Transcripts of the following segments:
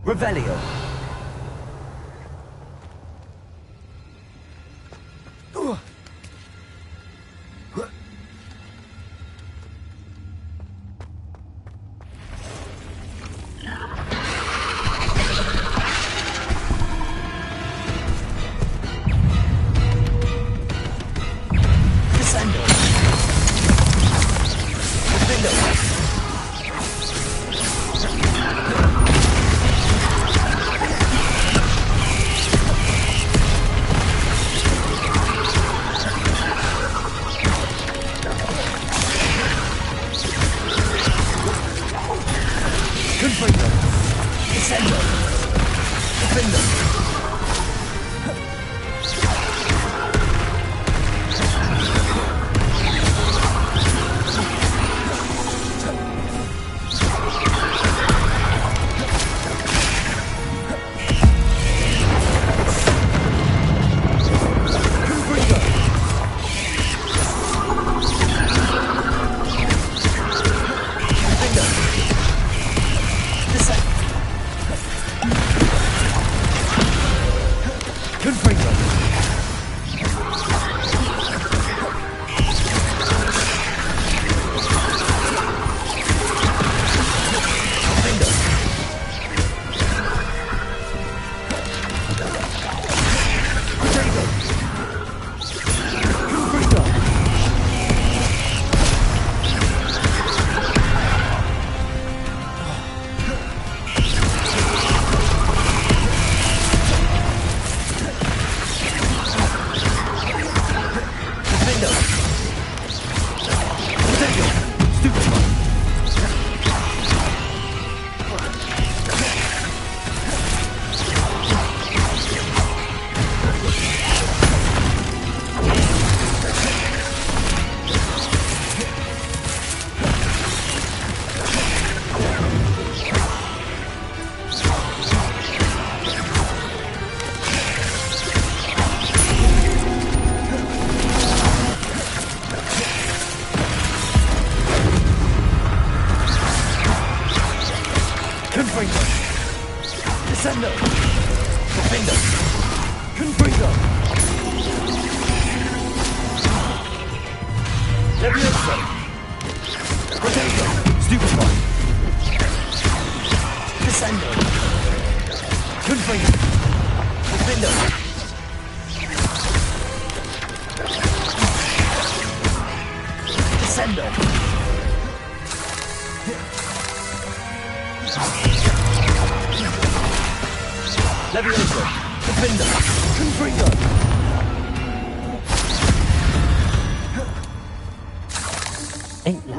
Revelio.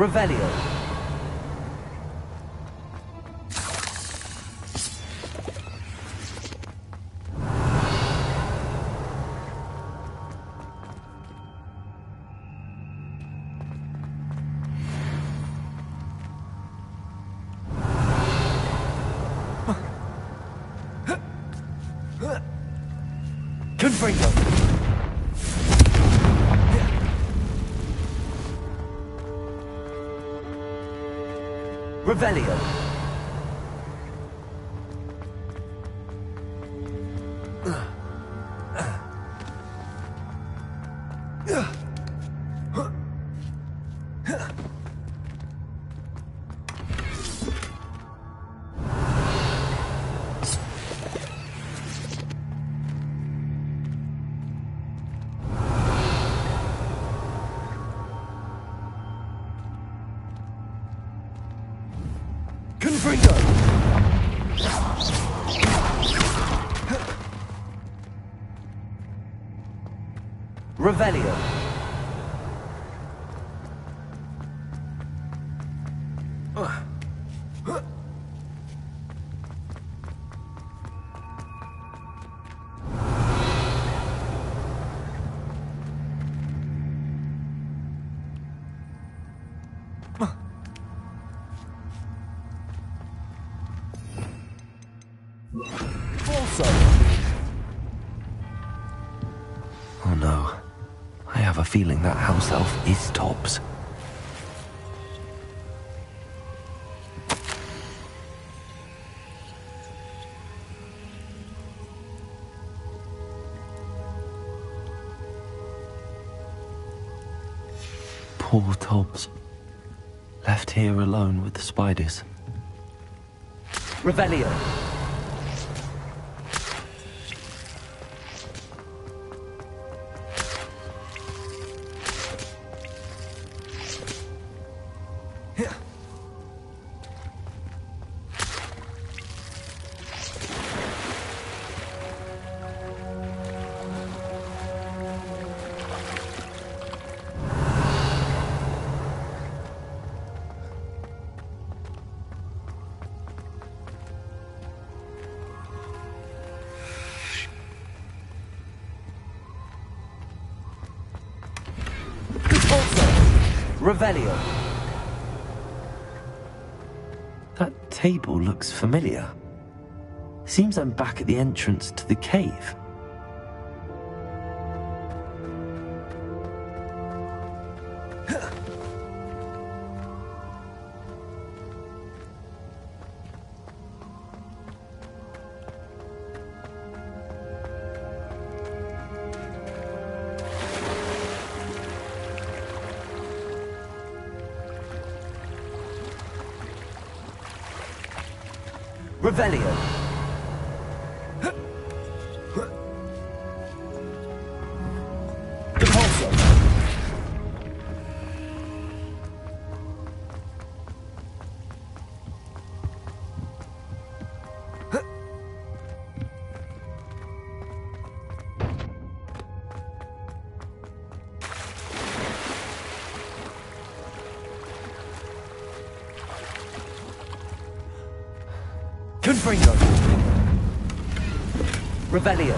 Revelio. Confringo. Revelio. Confringo! Revelio. Oh no. I have a feeling that house elf is Tobbs. Poor Tobbs. Left here alone with the spiders. Revelio. Revelio. That table looks familiar. Seems I'm back at the entrance to the cave. Revelio. Repulso. Confringo. Revelio.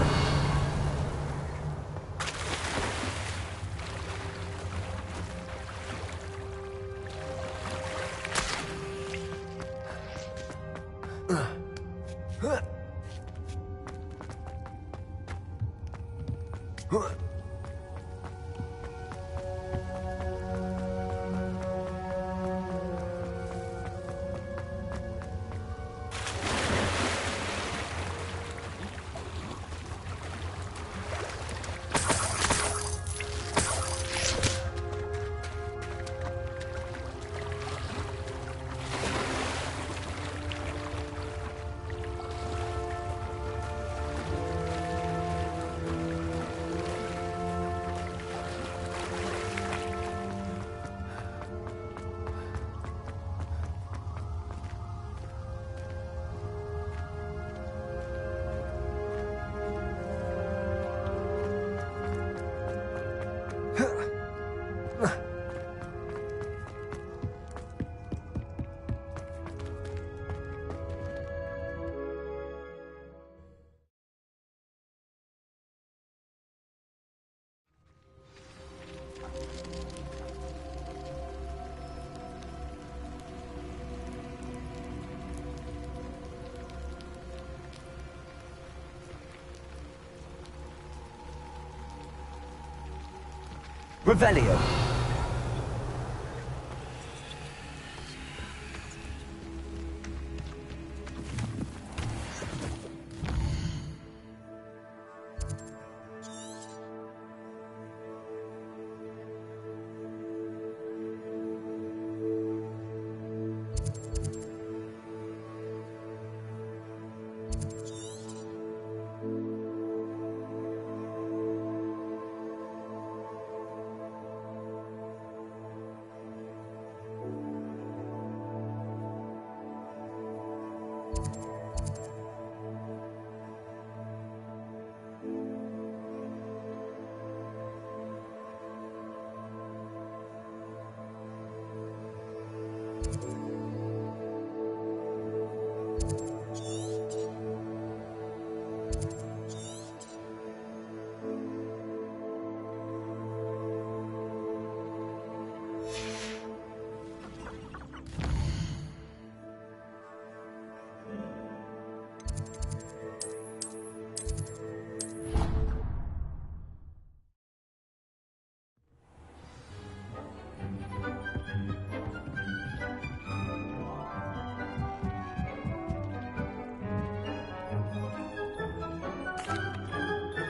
Revelio.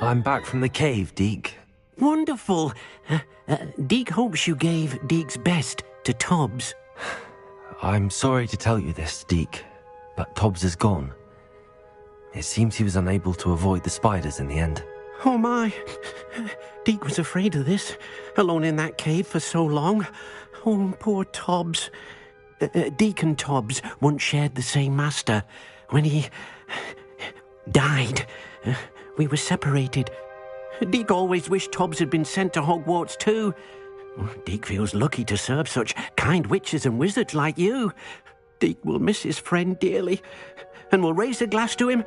I'm back from the cave, Deke. Wonderful. Deke hopes you gave Deke's best to Tobbs. I'm sorry to tell you this, Deke, but Tobbs is gone. It seems he was unable to avoid the spiders in the end. Oh my. Deke was afraid of this, alone in that cave for so long. Oh, poor Tobbs. Deke and Tobbs once shared the same master. When he died, we were separated. Deke always wished Tobbs had been sent to Hogwarts too. Deke feels lucky to serve such kind witches and wizards like you. Deke will miss his friend dearly, and will raise a glass to him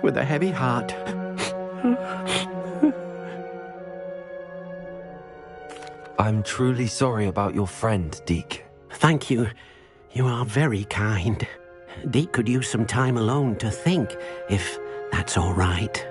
with a heavy heart. I'm truly sorry about your friend, Deke. Thank you. You are very kind. Deke could use some time alone to think, if that's all right.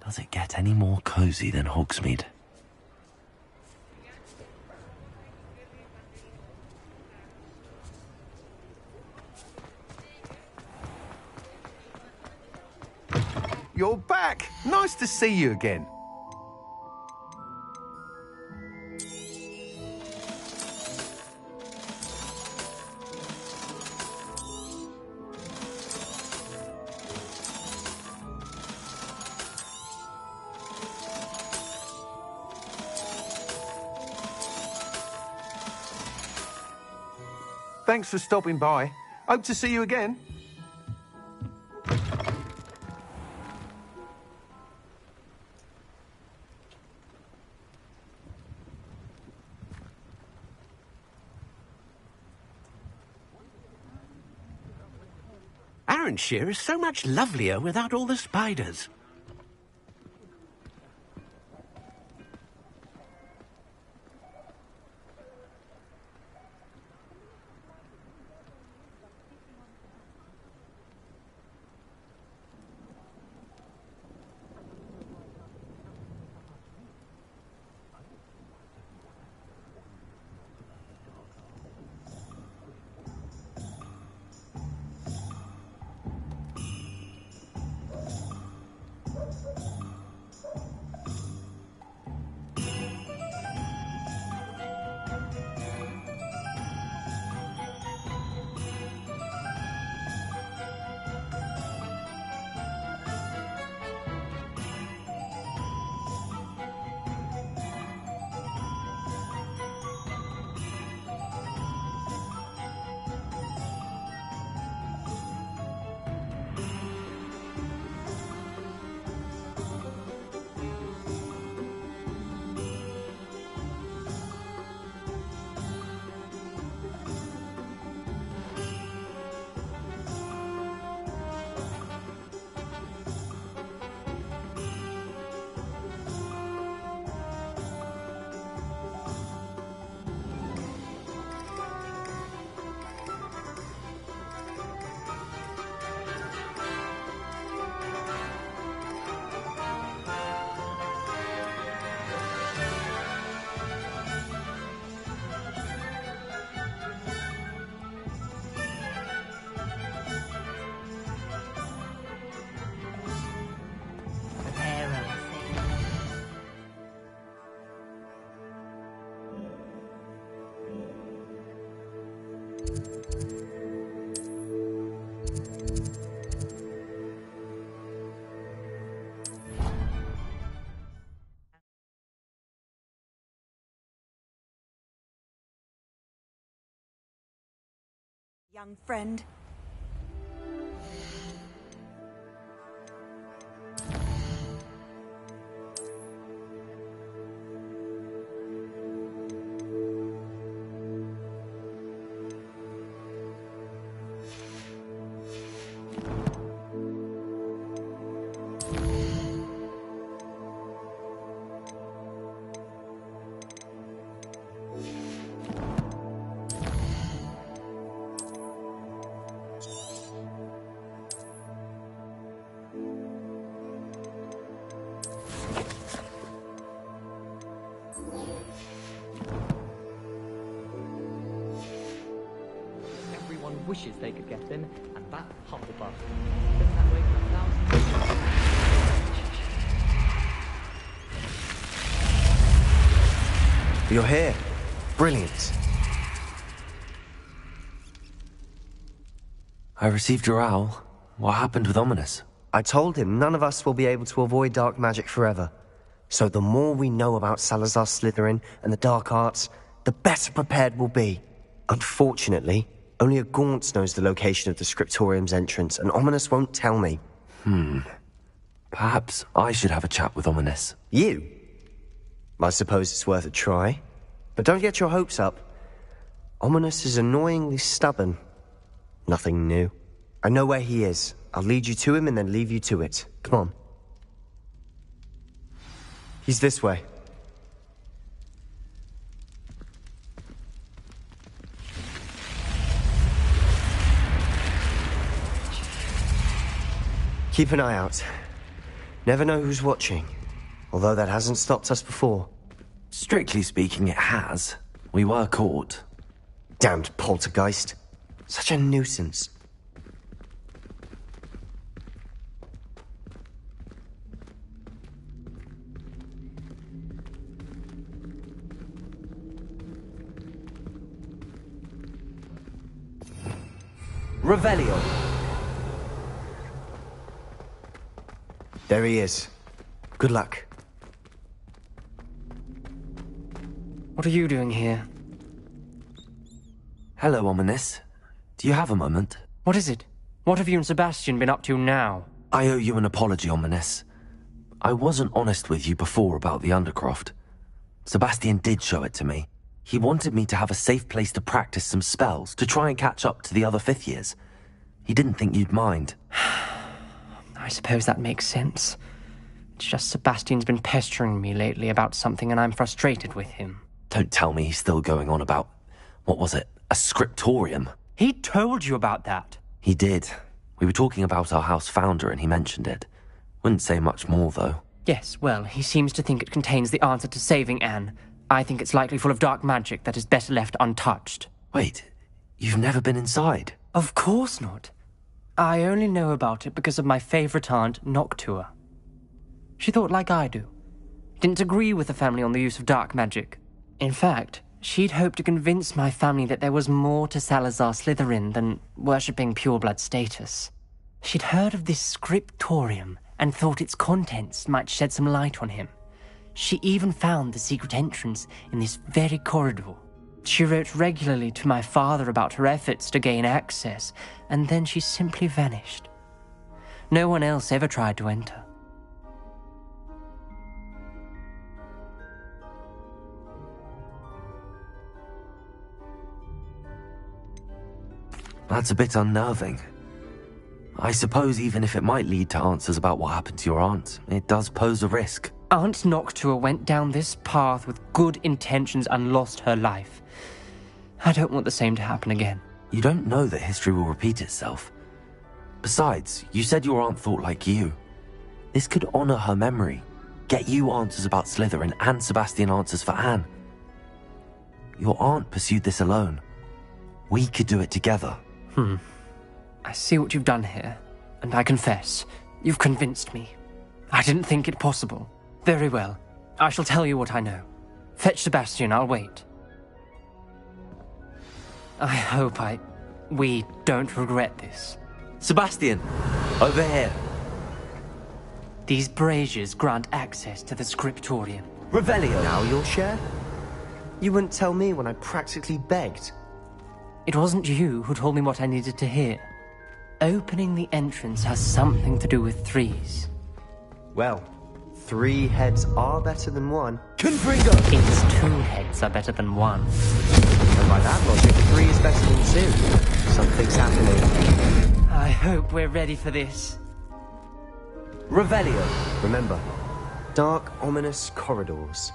Does it get any more cozy than Hogsmeade? You're back! Nice to see you again. Thanks for stopping by. Hope to see you again. Arranshire is so much lovelier without all the spiders. Young friend. Everyone wishes they could get in, and that Hufflepuff. Been that way for 1,000 years. You're here. Brilliant. I received your owl. What happened with Ominous? I told him none of us will be able to avoid dark magic forever. So the more we know about Salazar Slytherin and the dark arts, the better prepared we'll be. Unfortunately, only a Gaunt knows the location of the Scriptorium's entrance, and Ominous won't tell me. Perhaps I should have a chat with Ominous. You? I suppose it's worth a try. But don't get your hopes up. Ominous is annoyingly stubborn. Nothing new. I know where he is. I'll lead you to him and then leave you to it. Come on. He's this way. Keep an eye out. Never know who's watching. Although that hasn't stopped us before. Strictly speaking, it has. We were caught. Damned poltergeist. Such a nuisance. Revelio. There he is. Good luck. What are you doing here? Hello, Ominous. Do you have a moment? What is it? What have you and Sebastian been up to now? I owe you an apology, Ominous. I wasn't honest with you before about the Undercroft. Sebastian did show it to me. He wanted me to have a safe place to practice some spells, to try and catch up to the other fifth years. He didn't think you'd mind. I suppose that makes sense. It's just Sebastian's been pestering me lately about something and I'm frustrated with him. Don't tell me he's still going on about, what was it, a scriptorium? He told you about that. He did. We were talking about our house founder and he mentioned it. Wouldn't say much more, though. Yes, well, he seems to think it contains the answer to saving Anne. I think it's likely full of dark magic that is better left untouched. Wait, you've never been inside? Of course not. I only know about it because of my favorite aunt, Noctua. She thought like I do. Didn't agree with the family on the use of dark magic. In fact, she'd hoped to convince my family that there was more to Salazar Slytherin than worshipping pureblood status. She'd heard of this scriptorium and thought its contents might shed some light on him. She even found the secret entrance in this very corridor. She wrote regularly to my father about her efforts to gain access, and then she simply vanished. No one else ever tried to enter. That's a bit unnerving. I suppose even if it might lead to answers about what happened to your aunt, it does pose a risk. Aunt Noctua went down this path with good intentions and lost her life. I don't want the same to happen again. You don't know that history will repeat itself. Besides, you said your aunt thought like you. This could honor her memory, get you answers about Slytherin and Sebastian answers for Anne. Your aunt pursued this alone. We could do it together. I see what you've done here, and I confess, you've convinced me. I didn't think it possible. Very well. I shall tell you what I know. Fetch Sebastian, I'll wait. I hope we don't regret this. Sebastian, over here. These braziers grant access to the scriptorium. Revelio. Now you'll share? You wouldn't tell me when I practically begged. It wasn't you who told me what I needed to hear. Opening the entrance has something to do with threes. Well, 3 heads are better than 1. Confringo. It's 2 heads are better than 1. And by that logic, 3 is better than 2. Something's happening. I hope we're ready for this. Revelio. Remember, dark, ominous corridors.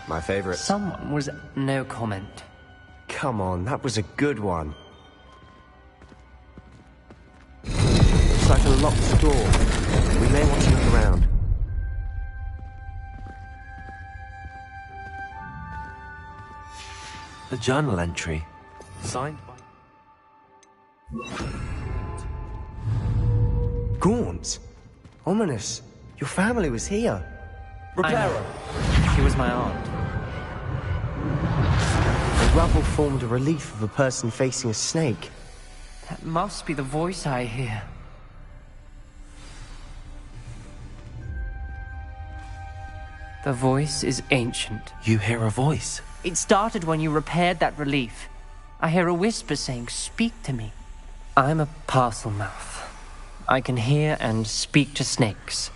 My favorite. Someone was... No comment. Come on, that was a good one. It's like a locked door. We may want to look around. A journal entry. Signed by... Gaunt. Ominous. Your family was here. Reparo. She was my aunt. The rubble formed a relief of a person facing a snake. That must be the voice I hear. The voice is ancient. You hear a voice. It started when you repaired that relief. I hear a whisper saying, "Speak to me." I'm a parcel mouth. I can hear and speak to snakes.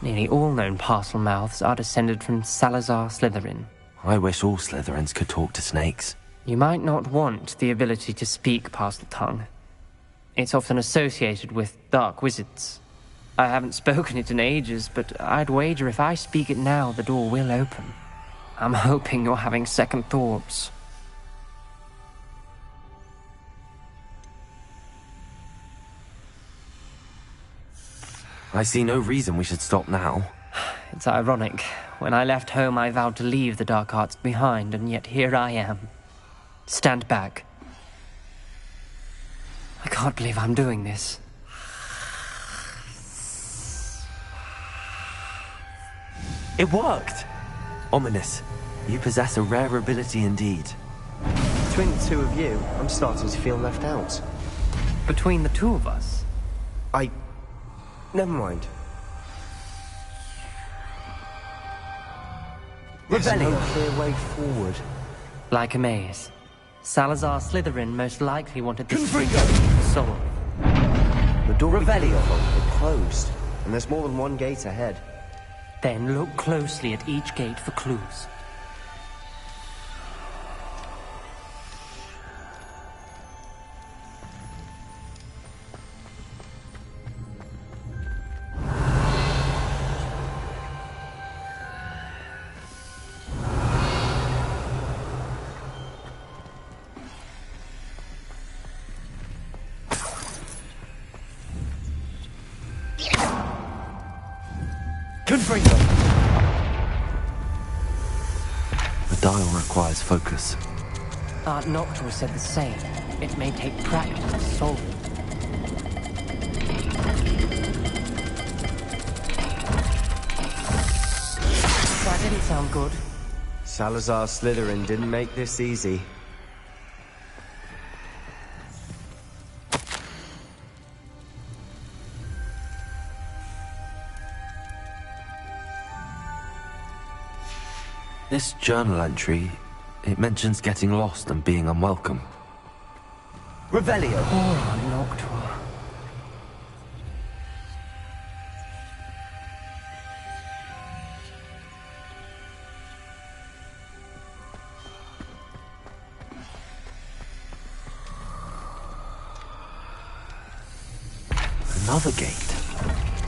Nearly all known parcel mouths are descended from Salazar Slytherin. I wish all Slytherins could talk to snakes. You might not want the ability to speak parcel tongue. It's often associated with dark wizards. I haven't spoken it in ages, but I'd wager if I speak it now, the door will open. I'm hoping you're having second thoughts. I see no reason we should stop now. It's ironic. When I left home, I vowed to leave the dark arts behind, and yet here I am. Stand back. I can't believe I'm doing this. It worked! Ominous. You possess a rare ability indeed. Between the 2 of you, I'm starting to feel left out. Between the 2 of us, Never mind. There's no clear way forward. like a maze. Salazar Slytherin most likely wanted this Confringo. to solve. The door Revelio. It closed, and there's more than one gate ahead. Then look closely at each gate for clues. Confringo. The dial requires focus. Aunt Noctua said the same. It may take practice to solve it. That didn't sound good. Salazar Slytherin didn't make this easy. This journal entry, it mentions getting lost and being unwelcome. Revelio. Poor Aunt Noctua. Another gate.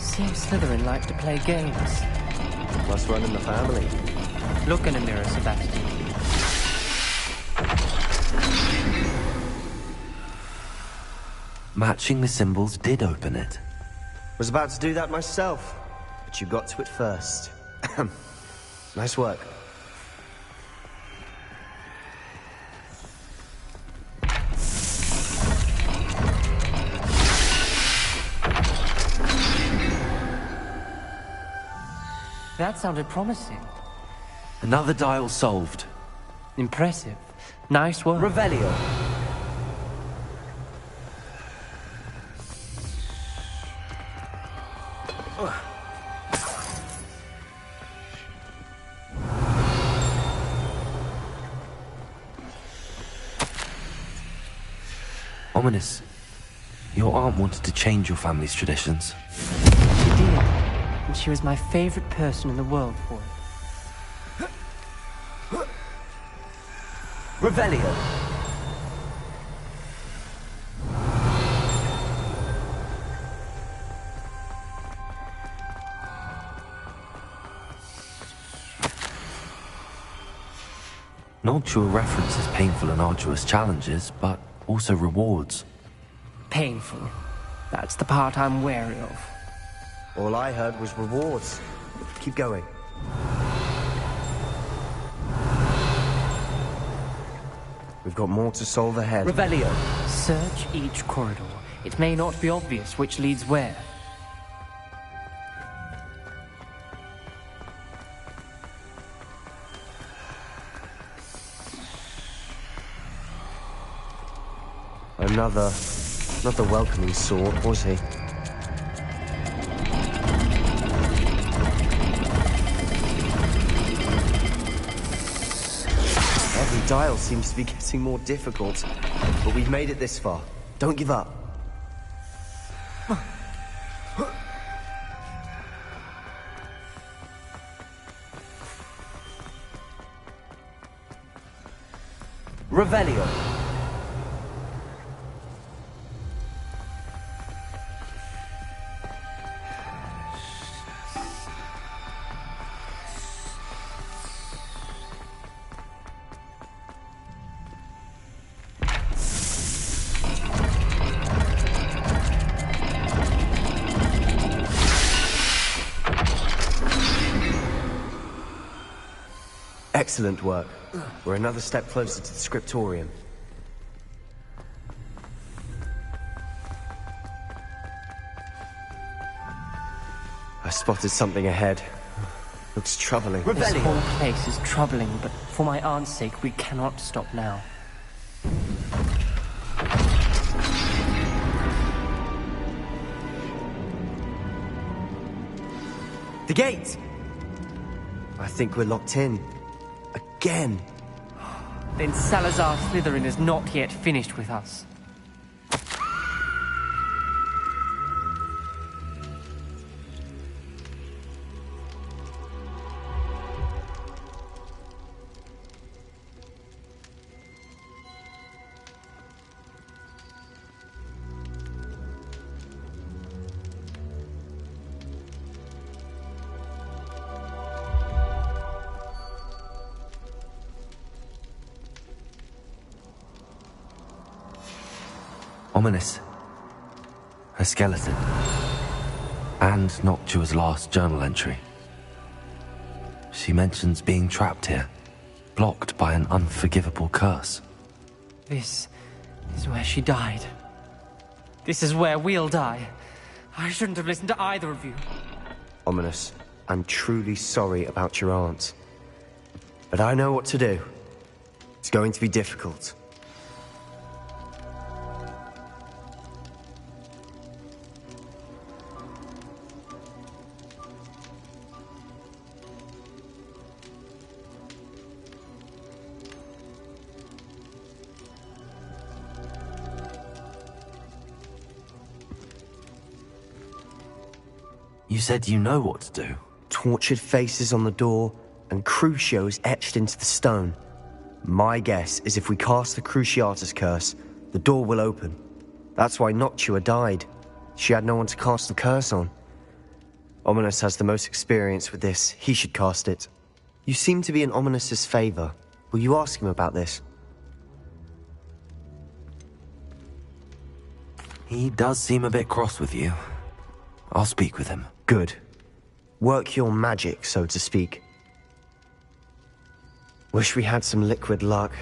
Seems Slytherin likes to play games. Must run in the family. Look in a mirror, Sebastian. Matching the symbols did open it. Was about to do that myself, but you got to it first. Nice work. That sounded promising. Another dial solved. Impressive. Nice work. Revelio. Ominous, your aunt wanted to change your family's traditions. She did, and she was my favorite person in the world for it. Revelio. Noctua references painful and arduous challenges, but also rewards. Painful. That's the part I'm wary of. All I heard was rewards. Keep going. We've got more to solve ahead. Revelio. Search each corridor. It may not be obvious which leads where. Not the welcoming sort, was he? Every dial seems to be getting more difficult, but we've made it this far. Don't give up. Revelio. Excellent work. We're another step closer to the scriptorium. I spotted something ahead. Looks troubling. This Revelio. whole place is troubling, but for my aunt's sake, we cannot stop now. The gate! I think we're locked in. Again. Then Salazar Slytherin is not yet finished with us. Ominous. A skeleton. And Noctua's last journal entry. She mentions being trapped here, blocked by an unforgivable curse. This is where she died. This is where we'll die. I shouldn't have listened to either of you. Ominous, I'm truly sorry about your aunt. But I know what to do. It's going to be difficult. You said you know what to do. Tortured faces on the door and Crucios etched into the stone. My guess is if we cast the Cruciatus curse, the door will open. That's why Noctua died. She had no one to cast the curse on. Ominous has the most experience with this. He should cast it. You seem to be in Ominous's favor. Will you ask him about this? He does seem a bit cross with you. I'll speak with him. Good. Work your magic, so to speak. Wish we had some liquid luck.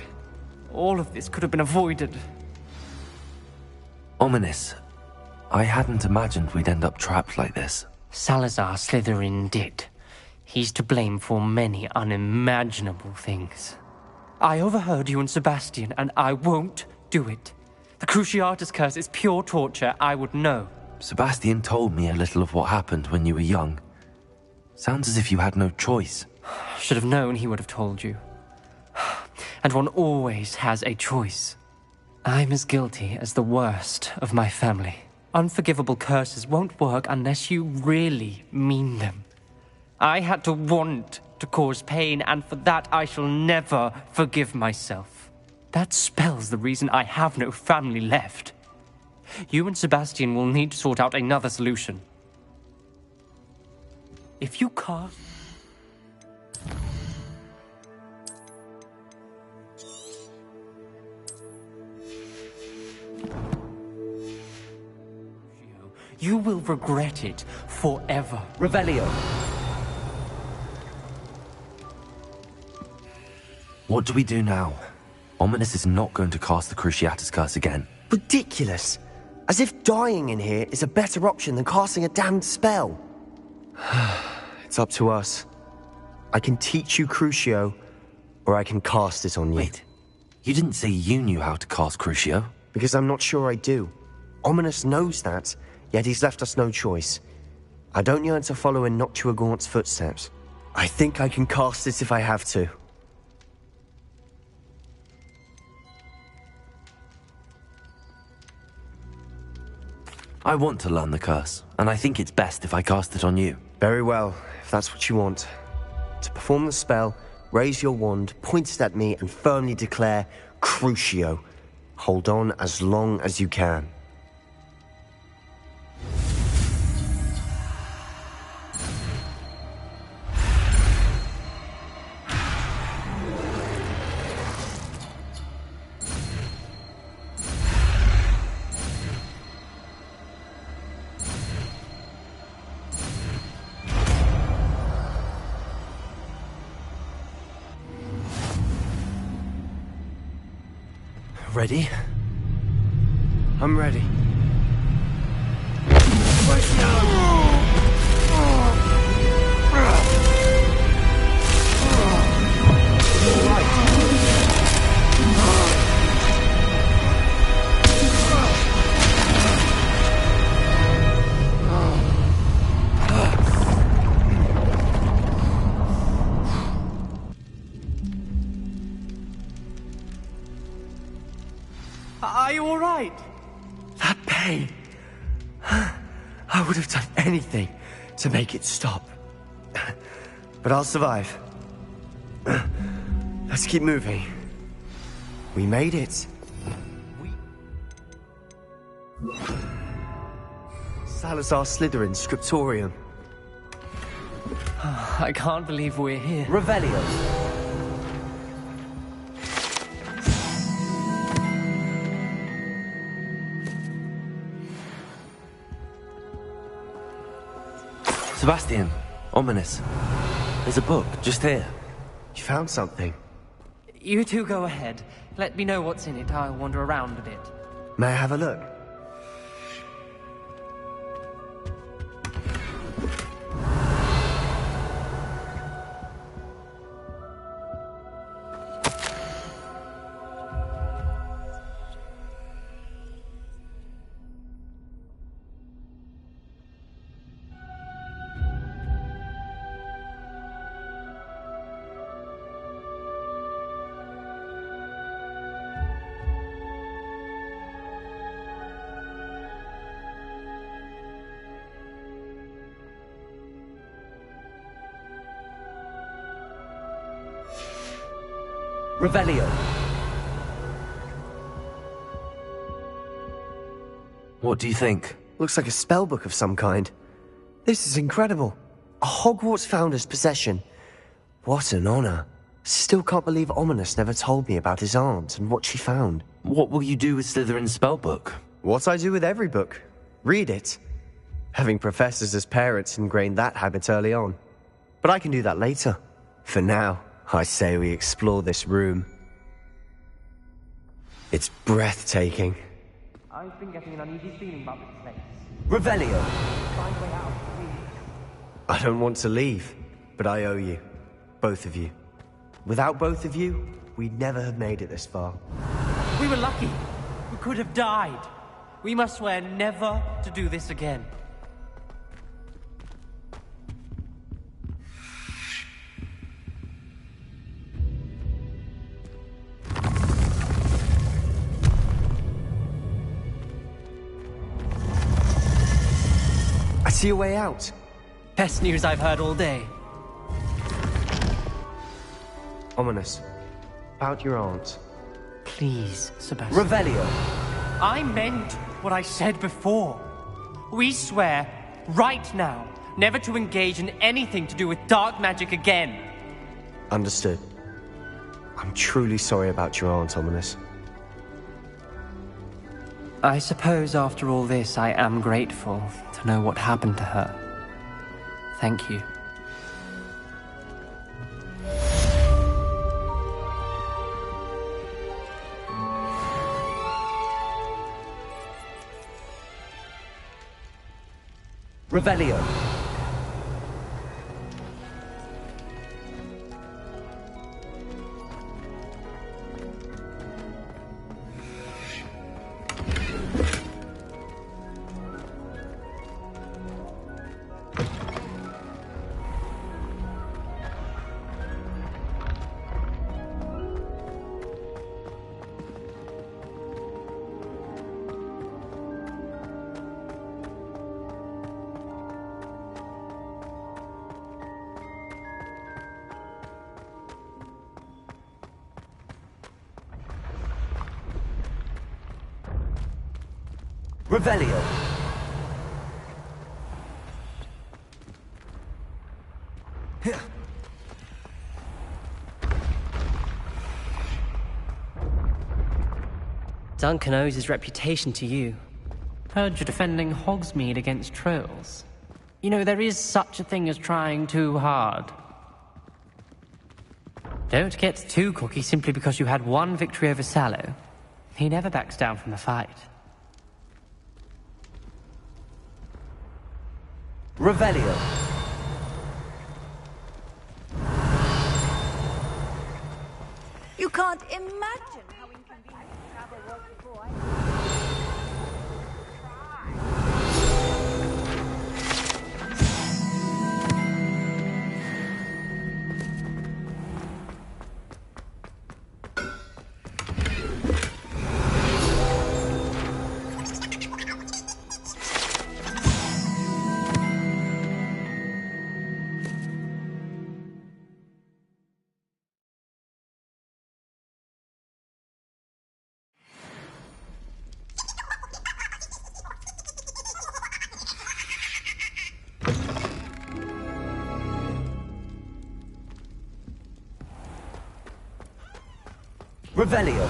All of this could have been avoided. Ominous. I hadn't imagined we'd end up trapped like this. Salazar Slytherin did. He's to blame for many unimaginable things. I overheard you and Sebastian, and I won't do it. The Cruciatus curse is pure torture. I would know. Sebastian told me a little of what happened when you were young. Sounds as if you had no choice. Should have known he would have told you. And one always has a choice. I'm as guilty as the worst of my family. Unforgivable curses won't work unless you really mean them. I had to want to cause pain, and for that I shall never forgive myself. That spells the reason I have no family left. You and Sebastian will need to sort out another solution. If you can't... You will regret it forever. Revelio. What do we do now? Ominous is not going to cast the Cruciatus curse again. Ridiculous. As if dying in here is a better option than casting a damned spell. It's up to us. I can teach you Crucio, or I can cast it on you. Wait, you didn't say you knew how to cast Crucio? Because I'm not sure I do. Ominous knows that, yet he's left us no choice. I don't yearn to follow in Hogwart's footsteps. I think I can cast it if I have to. I want to learn the curse, and I think it's best if I cast it on you. Very well, if that's what you want. To perform the spell, raise your wand, point it at me, and firmly declare, Crucio. Hold on as long as you can. Ready? I'm ready. Are you all right? That pain. I would have done anything to make it stop. But I'll survive. Let's keep moving. We made it. Salazar Slytherin Scriptorium. I can't believe we're here. Revelio. Sebastian, Ominous. There's a book, just here. You found something. You two go ahead. Let me know what's in it. I'll wander around a bit. May I have a look? Revelio. What do you think? Looks like a spellbook of some kind. This is incredible. A Hogwarts founder's possession. What an honor. Still can't believe Ominous never told me about his aunt and what she found. What will you do with Slytherin's spellbook? What I do with every book. Read it. Having professors as parents ingrained that habit early on. But I can do that later. For now, I say we explore this room. It's breathtaking. I've been getting an uneasy feeling about this place. Revelio. Find a way out, please. I don't want to leave, but I owe you. Both of you. Without both of you, we'd never have made it this far. We were lucky. We could have died. We must swear never to do this again. I see a way out. Best news I've heard all day. Ominous. About your aunt. Please, Sebastian. Revelio. I meant what I said before. We swear, right now, never to engage in anything to do with dark magic again. Understood. I'm truly sorry about your aunt, Ominous. I suppose after all this, I am grateful to know what happened to her. Thank you. Revelio. Revelio. Duncan owes his reputation to you. Heard you're defending Hogsmeade against trolls. You know, there is such a thing as trying too hard. Don't get too cocky simply because you had one victory over Sallow. He never backs down from a fight. Revelio. You can't imagine how inconvenient travel was before I... Revelio.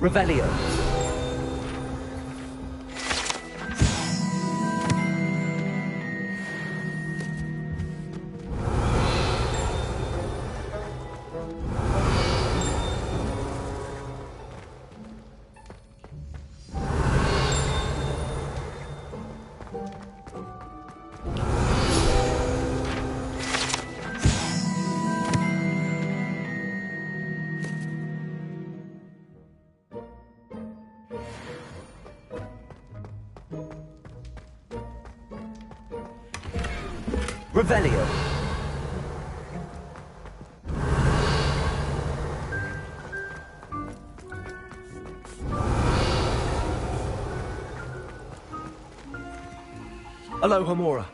Revelio. Revelio. Aloha Mora.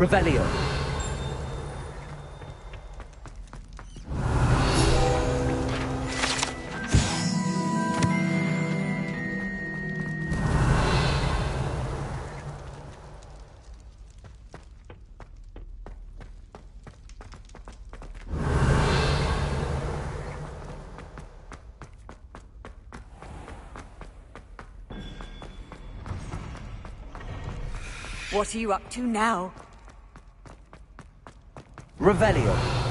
Revelio. What are you up to now? Revelio.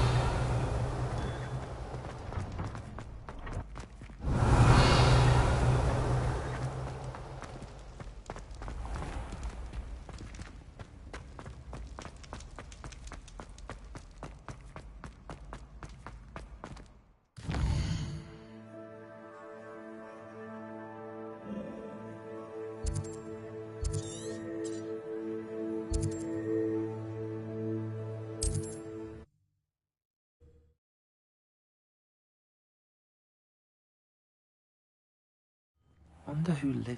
Wonder who lived.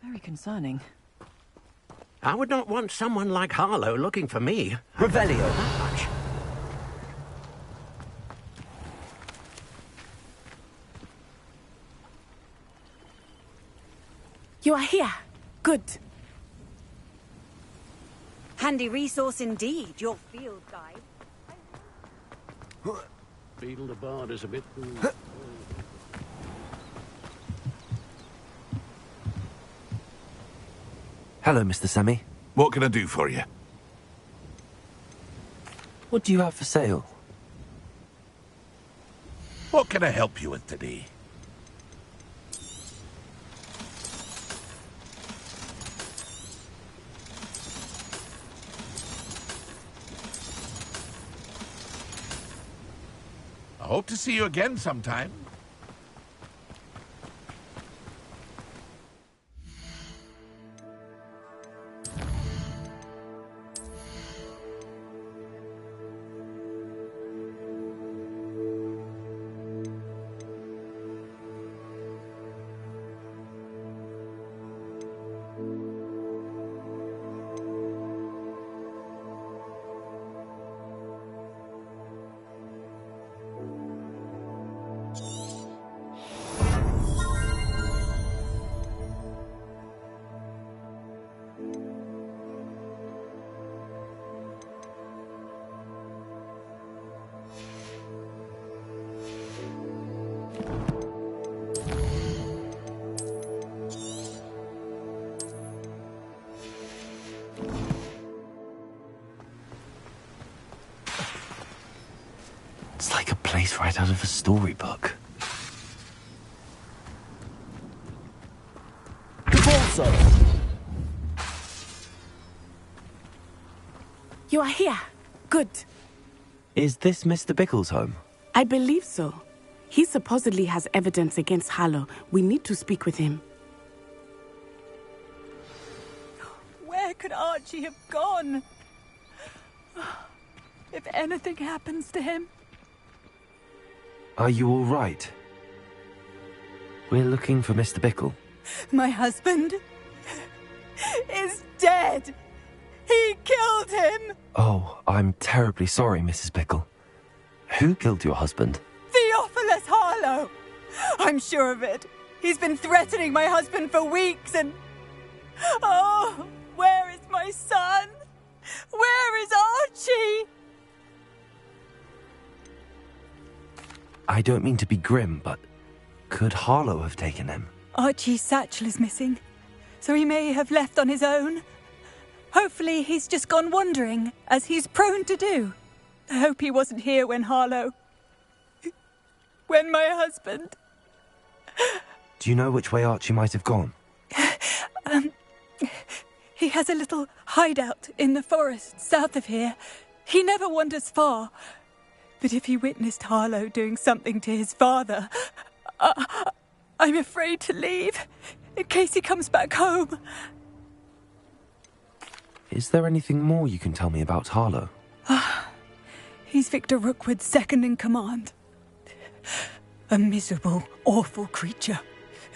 Very concerning. I would not want someone like Harlow looking for me. Revelio. That much. You are here. Good. Handy resource indeed, your field guide. Beetle the Bard is a bit... Hello, Mr. Semi. What can I do for you? What do you have for sale? What can I help you with today? I hope to see you again sometime. It's like a place right out of a storybook. Also. You are here. Good. Is this Mr. Bickle's home? I believe so. He supposedly has evidence against Harlow. We need to speak with him. Where could Archie have gone? If anything happens to him. Are you all right? We're looking for Mr. Bickle. My husband is dead. He killed him. Oh, I'm terribly sorry, Mrs. Bickle. Who killed your husband? Theophilus Harlow. I'm sure of it. He's been threatening my husband for weeks and... Oh, where is my son? Where is Archie? I don't mean to be grim, but could Harlow have taken him? Archie's satchel is missing, so he may have left on his own. Hopefully he's just gone wandering, as he's prone to do. I hope he wasn't here when when my husband... Do you know which way Archie might have gone? He has a little hideout in the forest south of here. He never wanders far. But if he witnessed Harlow doing something to his father, I'm afraid to leave, in case he comes back home. Is there anything more you can tell me about Harlow? He's Victor Rookwood's second in command. A miserable, awful creature.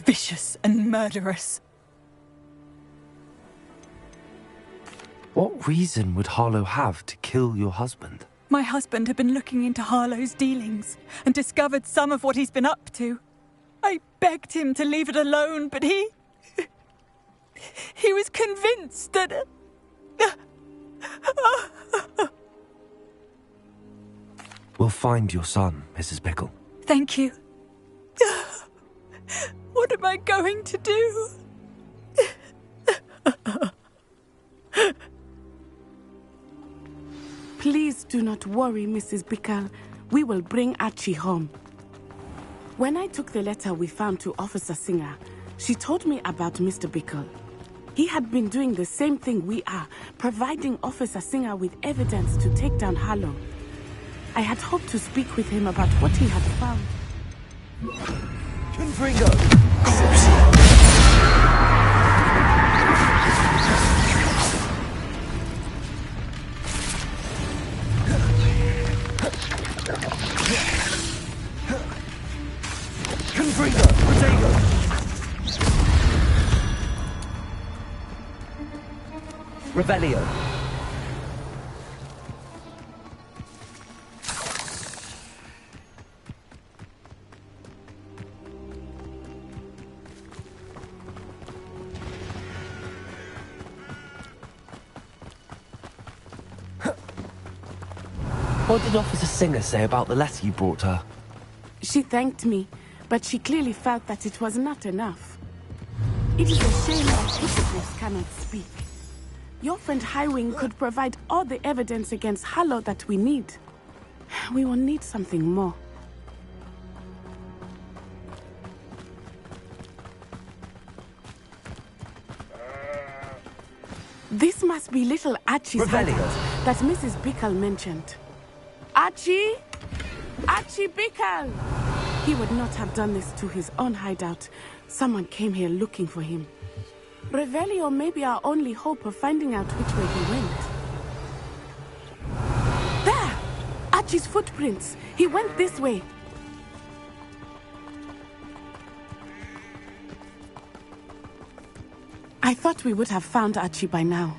Vicious and murderous. What reason would Harlow have to kill your husband? My husband had been looking into Harlow's dealings and discovered some of what he's been up to. I begged him to leave it alone, but he was convinced that... We'll find your son, Mrs. Pickle. Thank you. What am I going to do? Please do not worry, Mrs. Pickle. We will bring Archie home. When I took the letter we found to Officer Singer, she told me about Mr. Pickle. He had been doing the same thing we are, providing Officer Singer with evidence to take down Harlow. I had hoped to speak with him about what he had found. Confringo! Confringo! Protego! Revelio! What did Officer Singer say about the letter you brought her? She thanked me, but she clearly felt that it was not enough. It is a shame that hippogriffs cannot speak. Your friend Highwing could provide all the evidence against Harlow that we need. We will need something more. This must be little Archie's hideout that Mrs. Pickle mentioned. Archie? Archie Pickle! He would not have done this to his own hideout. Someone came here looking for him. Revelio may be our only hope of finding out which way he went. There! Archie's footprints. He went this way. I thought we would have found Archie by now.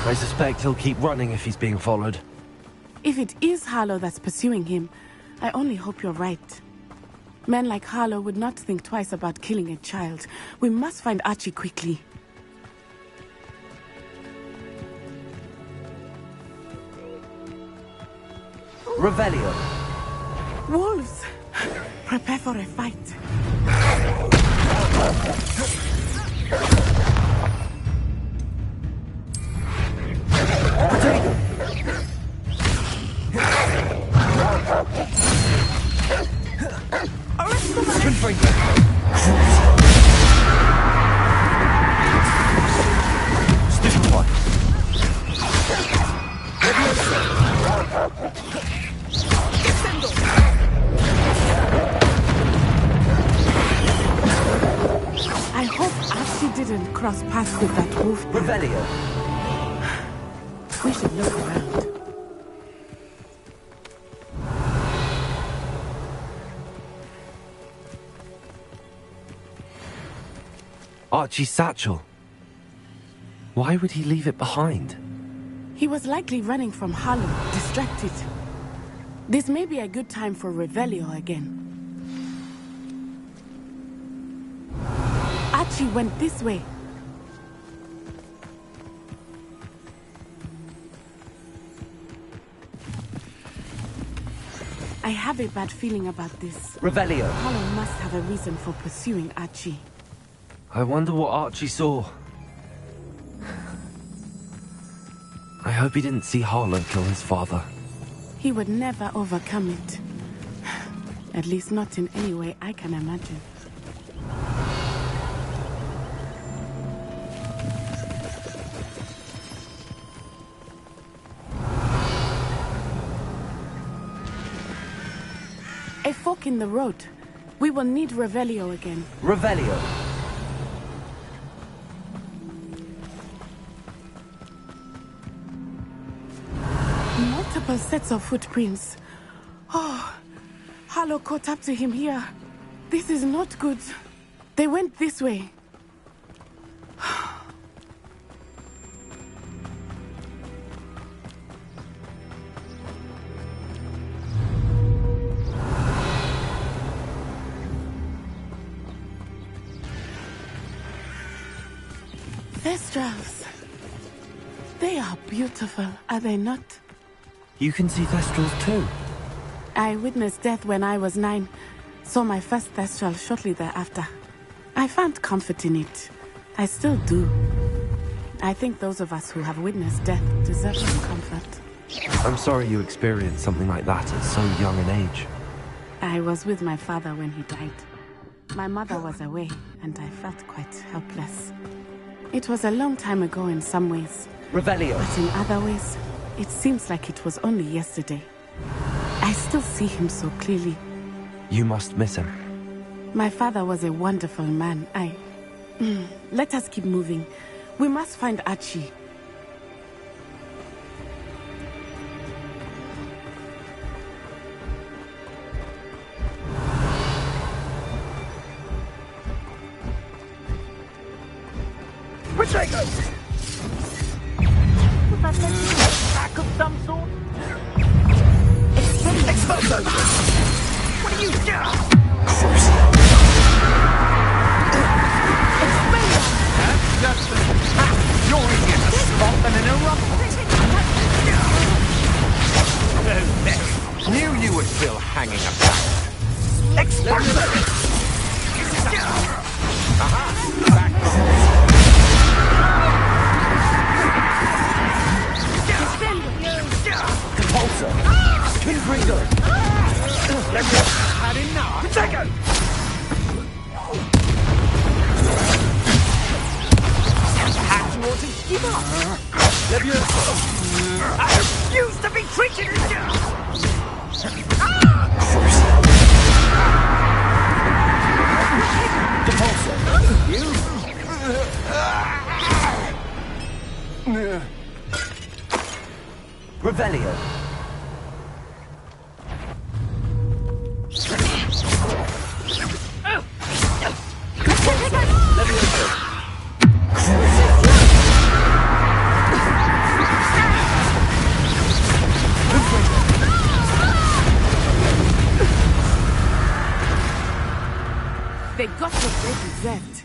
I suspect he'll keep running if he's being followed. If it is Harlow that's pursuing him, I only hope you're right. Men like Harlow would not think twice about killing a child. We must find Archie quickly. Revelio! Wolves! Prepare for a fight. I hope Archie didn't cross paths with that wolf. Revelio! We should look around. Archie's satchel. Why would he leave it behind? He was likely running from Harlow, distracted. This may be a good time for Revelio again. Archie went this way. I have a bad feeling about this. Revelio! Harlow must have a reason for pursuing Archie. I wonder what Archie saw. I hope he didn't see Harlow kill his father. He would never overcome it. At least not in any way I can imagine. A fork in the road. We will need Revelio again. Revelio! Multiple sets of footprints. Oh, Harlow caught up to him here. This is not good. They went this way. Thestrals. They are beautiful, are they not? You can see Thestrals too. I witnessed death when I was 9. Saw my first Thestral shortly thereafter. I found comfort in it. I still do. I think those of us who have witnessed death deserve some comfort. I'm sorry you experienced something like that at so young an age. I was with my father when he died. My mother was away, and I felt quite helpless. It was a long time ago in some ways. Revelio. But in other ways, it seems like it was only yesterday. I still see him so clearly. You must miss him. My father was a wonderful man. Let us keep moving. We must find Archie. Protego! Was that meant to be an attack of some sort? Exposo! What are you doing? You're easier to spot than an rumble. Knew you were still hanging about. Exposo! Aha! Back on. Compulsor! Confringo! Had enough. Protego! Perhaps you ought to give up. Levioso! I refuse to be treated Compulsor! You? Revelio. They got what they deserved.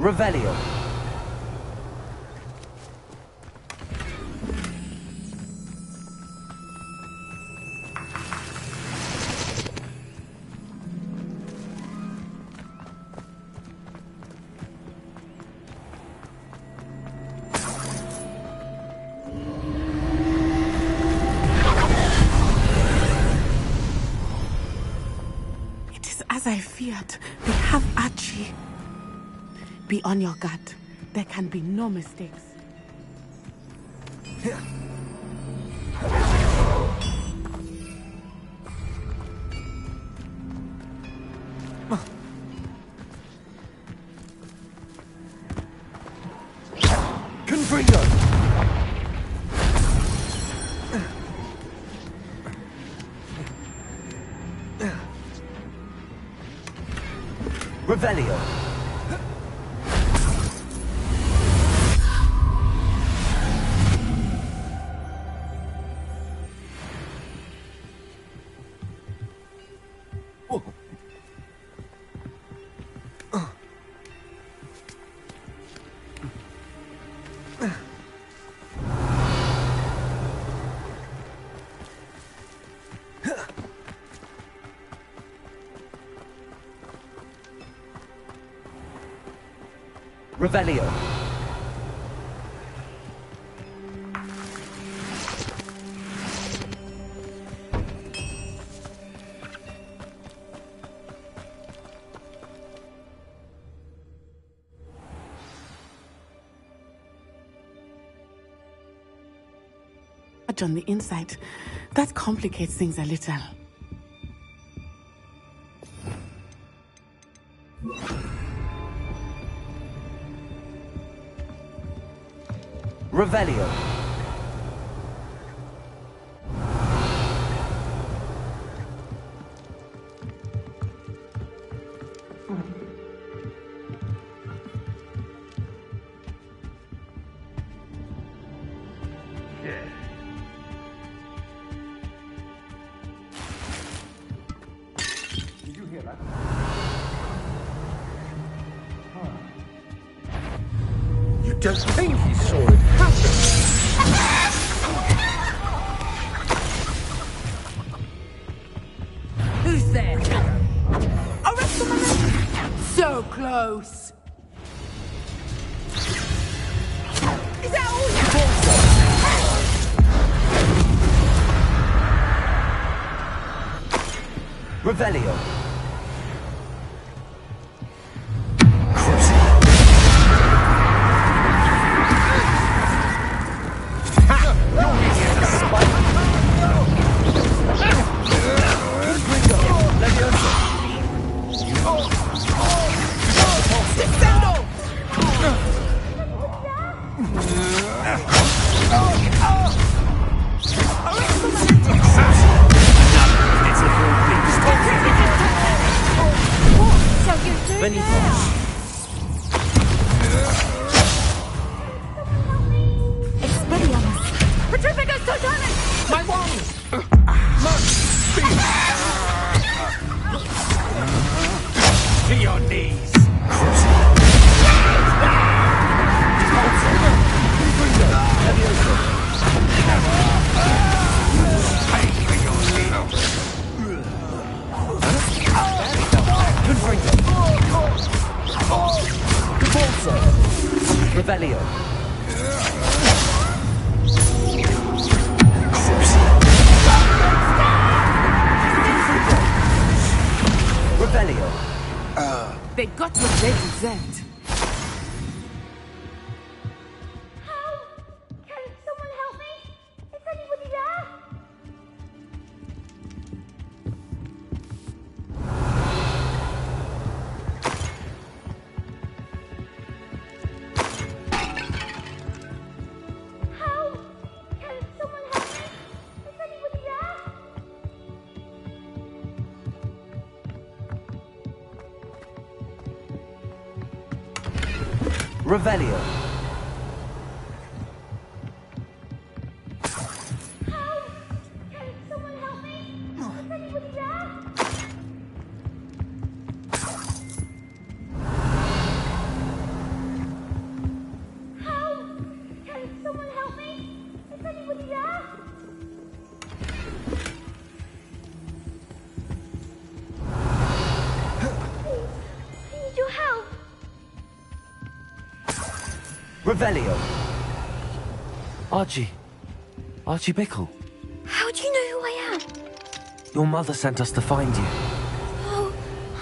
Revelio. It is as I feared. We have Archie. Be on your guard. There can be no mistakes. Confringo! Revelio. Revelio. On the inside, that complicates things a little. Revelio. You don't think he saw it happen? Who's there? Arrest the man! So close! Is that all you Revelio. To your knees! Revelio. Revelio. They got what they deserved. Can someone help me? Is anybody there? Help! Can someone help me? Is anybody there? Revelio. Can someone help me? Is anybody there? Help! Can someone help me? Is anybody there? Please, I need your help. Revelio. Archie. Archie Bickle. How do you know who I am? Your mother sent us to find you. Oh,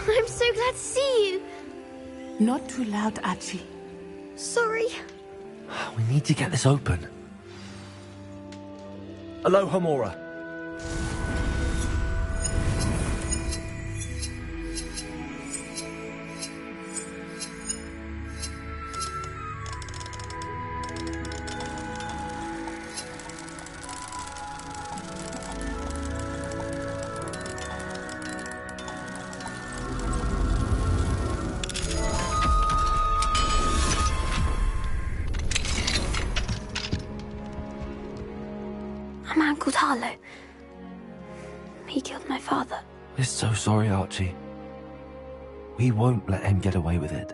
I'm so glad to see you. Not too loud, Archie. Sorry. We need to get this open. Aloha, Mora. A man called Harlow. He killed my father. We're so sorry, Archie. We won't let him get away with it.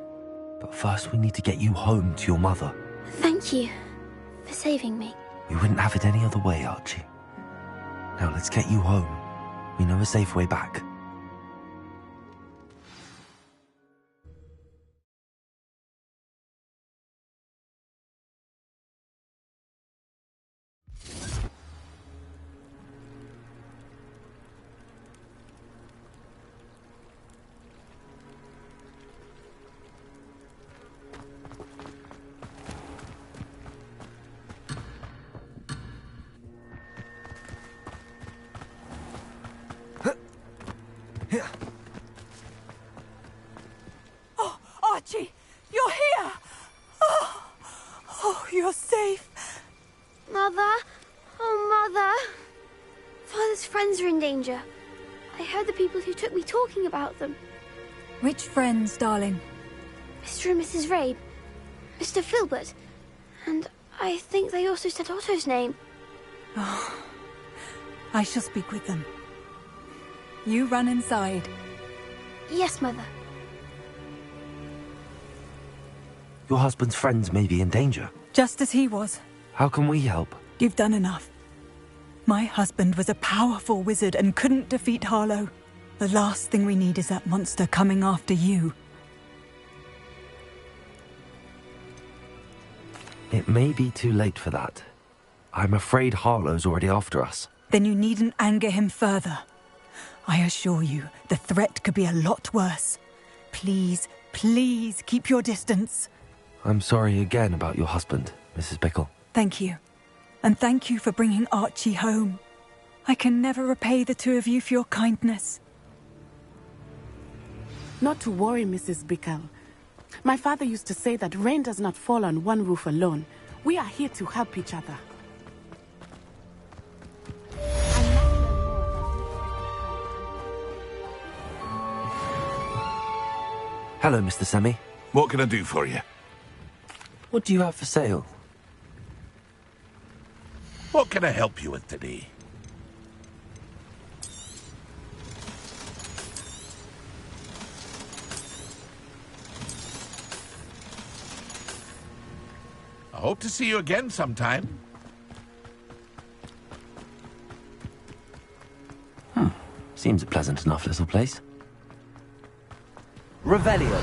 But first we need to get you home to your mother. Thank you for saving me. We wouldn't have it any other way, Archie. Now let's get you home. We know a safe way back. Oh, Archie, you're here! Oh, you're safe. Mother? Oh, Mother. Father's friends are in danger. I heard the people who took me talking about them. Which friends, darling? Mr. and Mrs. Rabe, Mr. Filbert, and I think they also said Otto's name. Oh, I shall speak with them. You run inside. Yes, Mother. Your husband's friends may be in danger. Just as he was. How can we help? You've done enough. My husband was a powerful wizard and couldn't defeat Harlow. The last thing we need is that monster coming after you. It may be too late for that. I'm afraid Harlow's already after us. Then you needn't anger him further. I assure you, the threat could be a lot worse. Please, please keep your distance. I'm sorry again about your husband, Mrs. Bickle. Thank you. And thank you for bringing Archie home. I can never repay the two of you for your kindness. Not to worry, Mrs. Bickle. My father used to say that rain does not fall on one roof alone. We are here to help each other. Hello, Mr. Semi. What can I do for you? What do you have for sale? What can I help you with today? I hope to see you again sometime. Seems a pleasant enough little place. Revelio.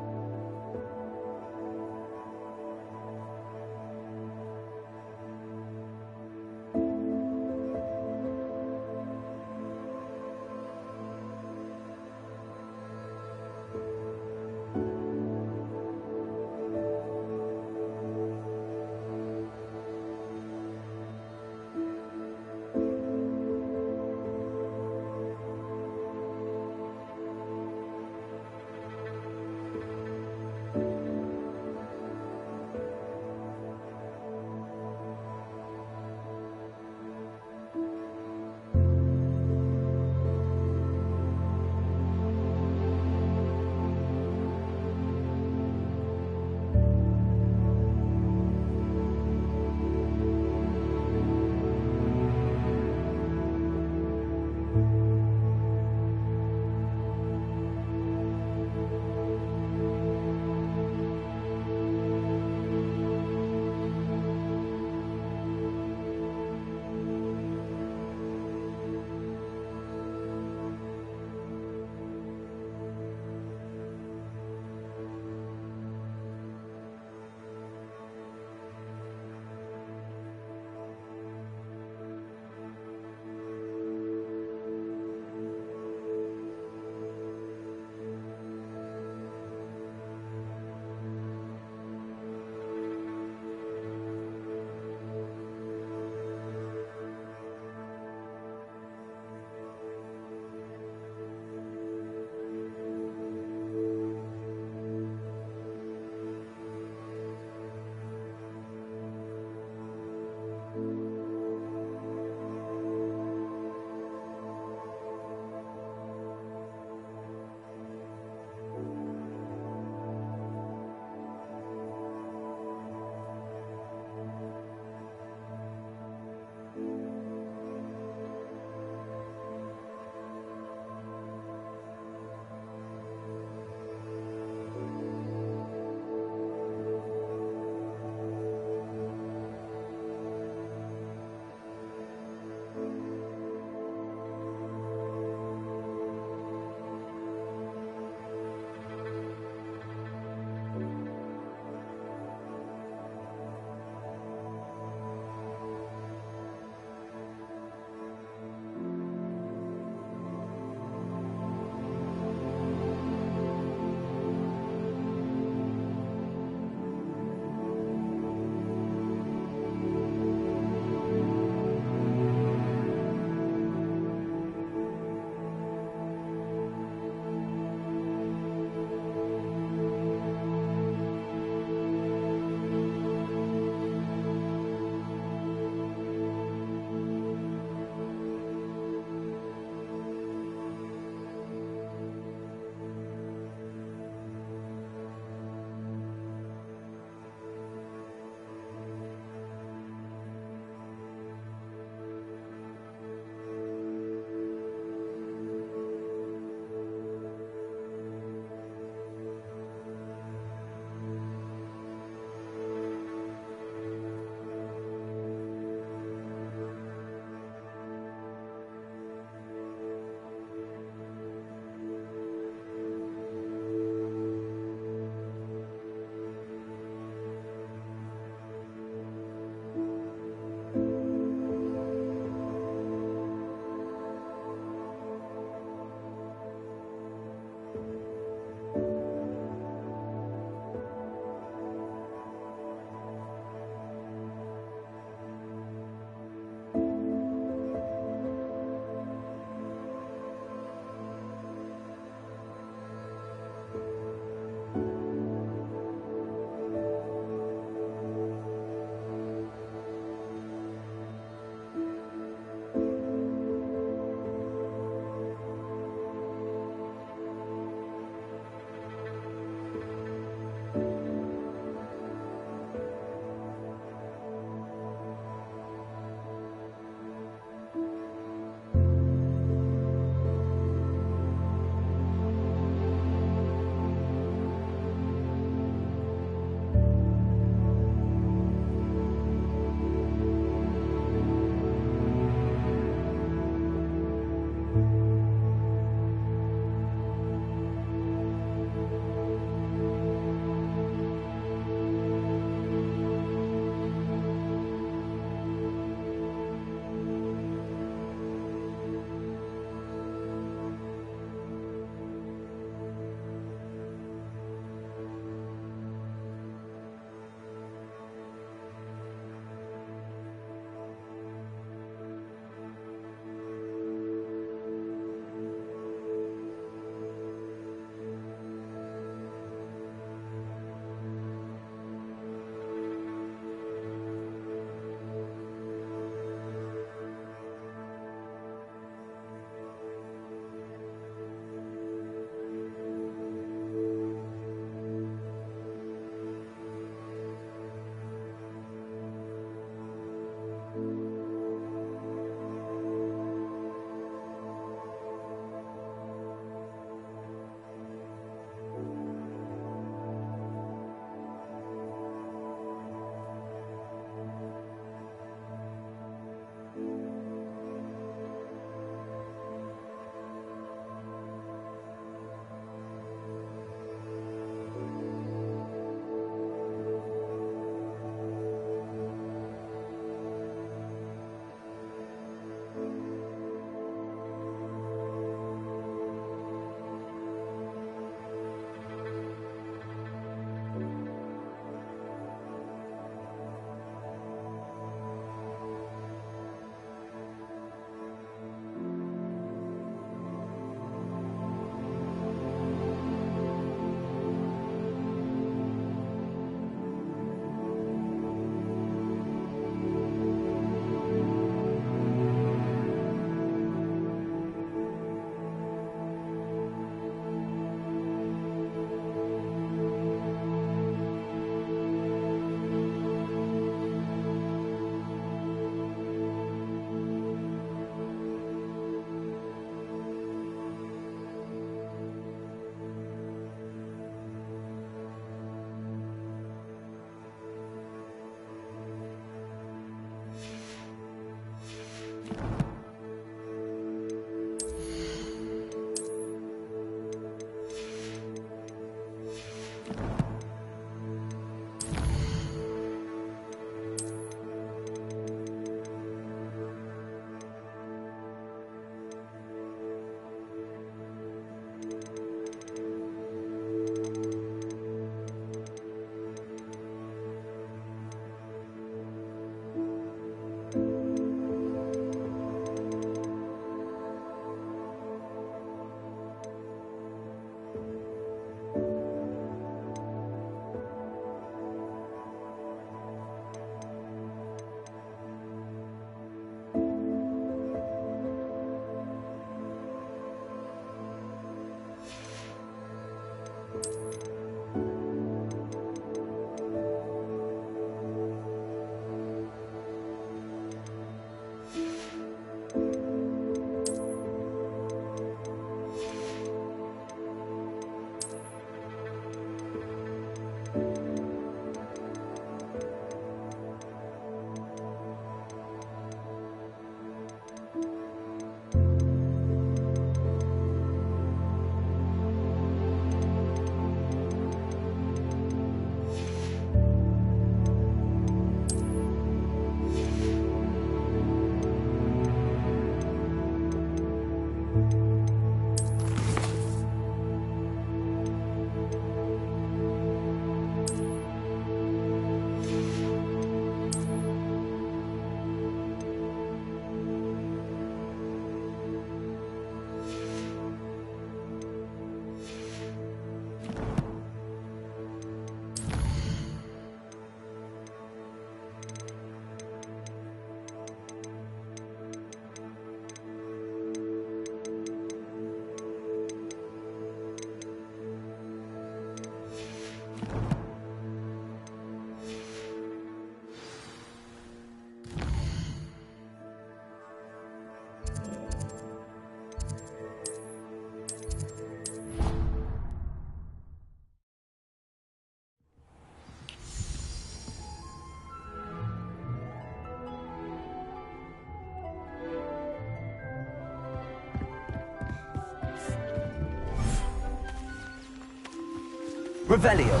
Revelio.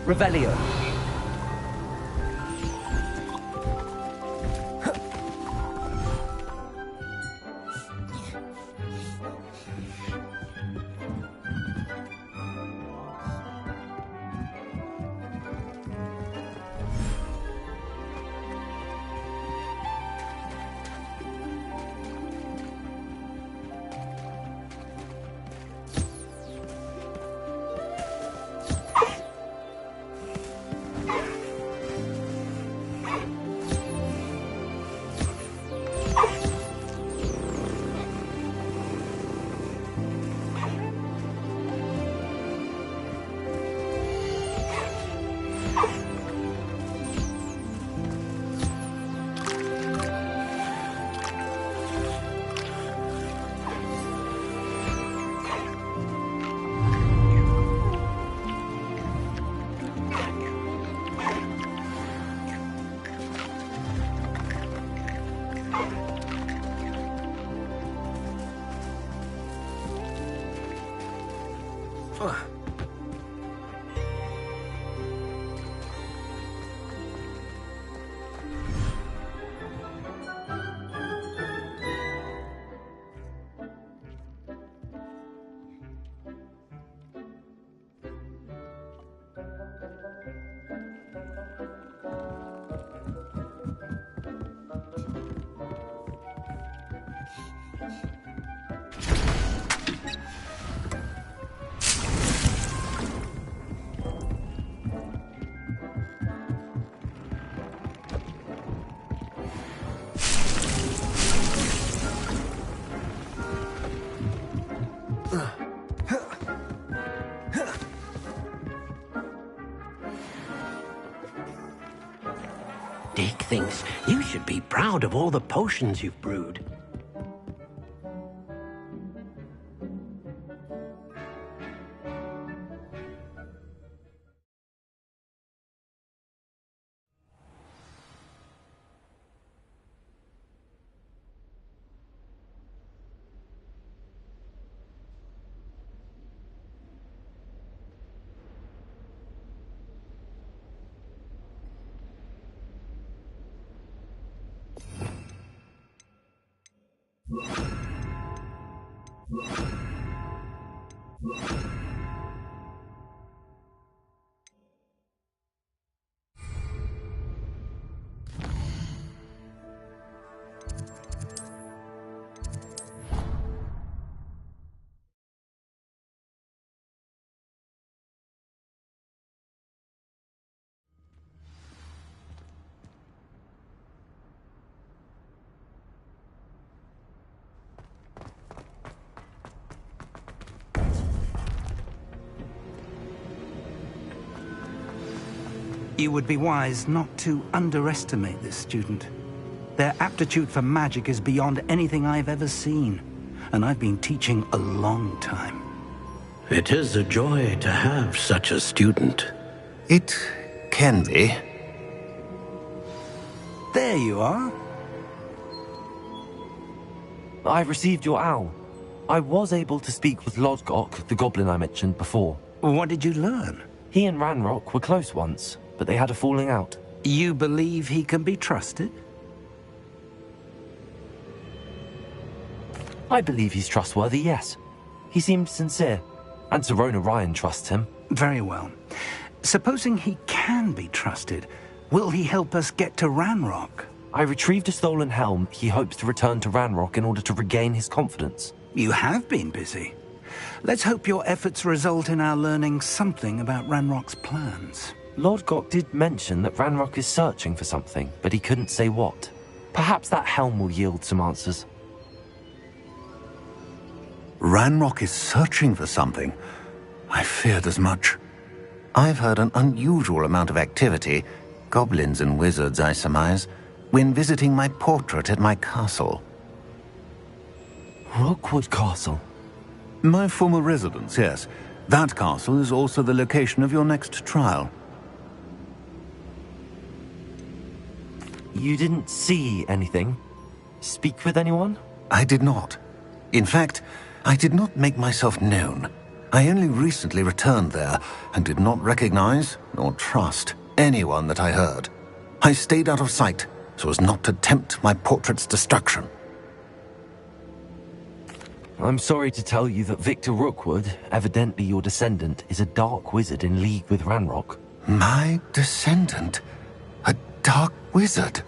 Revelio. Dick thinks you should be proud of all the potions you've brewed. You would be wise not to underestimate this student. Their aptitude for magic is beyond anything I've ever seen, and I've been teaching a long time. It is a joy to have such a student. It can be. There you are. I've received your owl. I was able to speak with Lodgok, the goblin I mentioned before. What did you learn? He and Ranrock were close once, but they had a falling out. You believe he can be trusted? I believe he's trustworthy, yes. He seems sincere, and Sir Rona Ryan trusts him. Very well. Supposing he can be trusted, will he help us get to Ranrock? I retrieved a stolen helm. He hopes to return to Ranrock in order to regain his confidence. You have been busy. Let's hope your efforts result in our learning something about Ranrock's plans. Lord Gok did mention that Ranrock is searching for something, but he couldn't say what. Perhaps that helm will yield some answers. Ranrock is searching for something. I feared as much. I've heard an unusual amount of activity, goblins and wizards, I surmise, when visiting my portrait at my castle. Rookwood Castle? My former residence, yes. That castle is also the location of your next trial. You didn't see anything? Speak with anyone? I did not. In fact, I did not make myself known. I only recently returned there and did not recognize nor trust anyone that I heard. I stayed out of sight so as not to tempt my portrait's destruction. I'm sorry to tell you that Victor Rookwood, evidently your descendant, is a dark wizard in league with Ranrock. My descendant? A dark wizard?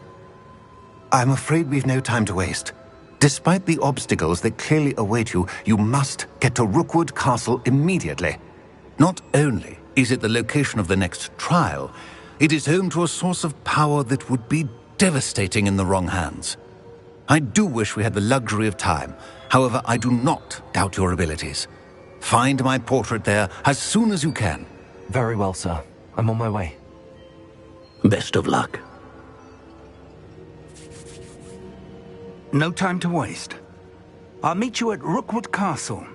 I'm afraid we've no time to waste. Despite the obstacles that clearly await you, you must get to Rookwood Castle immediately. Not only is it the location of the next trial, it is home to a source of power that would be devastating in the wrong hands. I do wish we had the luxury of time. However, I do not doubt your abilities. Find my portrait there as soon as you can. Very well, sir. I'm on my way. Best of luck. No time to waste. I'll meet you at Rookwood Castle.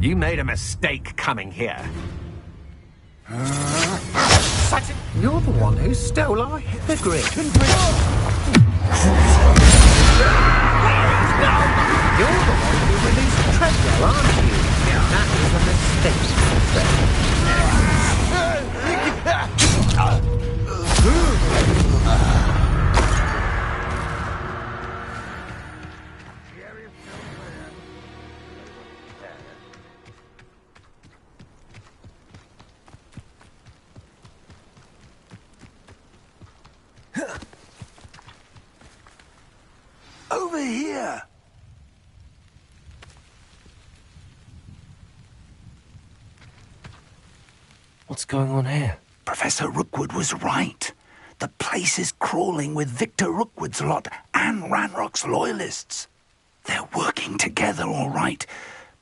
You made a mistake coming here. You're the one who stole our hippogriff. You're the one who released Treadwell, aren't you? That Over here! What's going on here? Professor Rookwood was right. The place is crawling with Victor Rookwood's lot and Ranrock's loyalists. They're working together all right,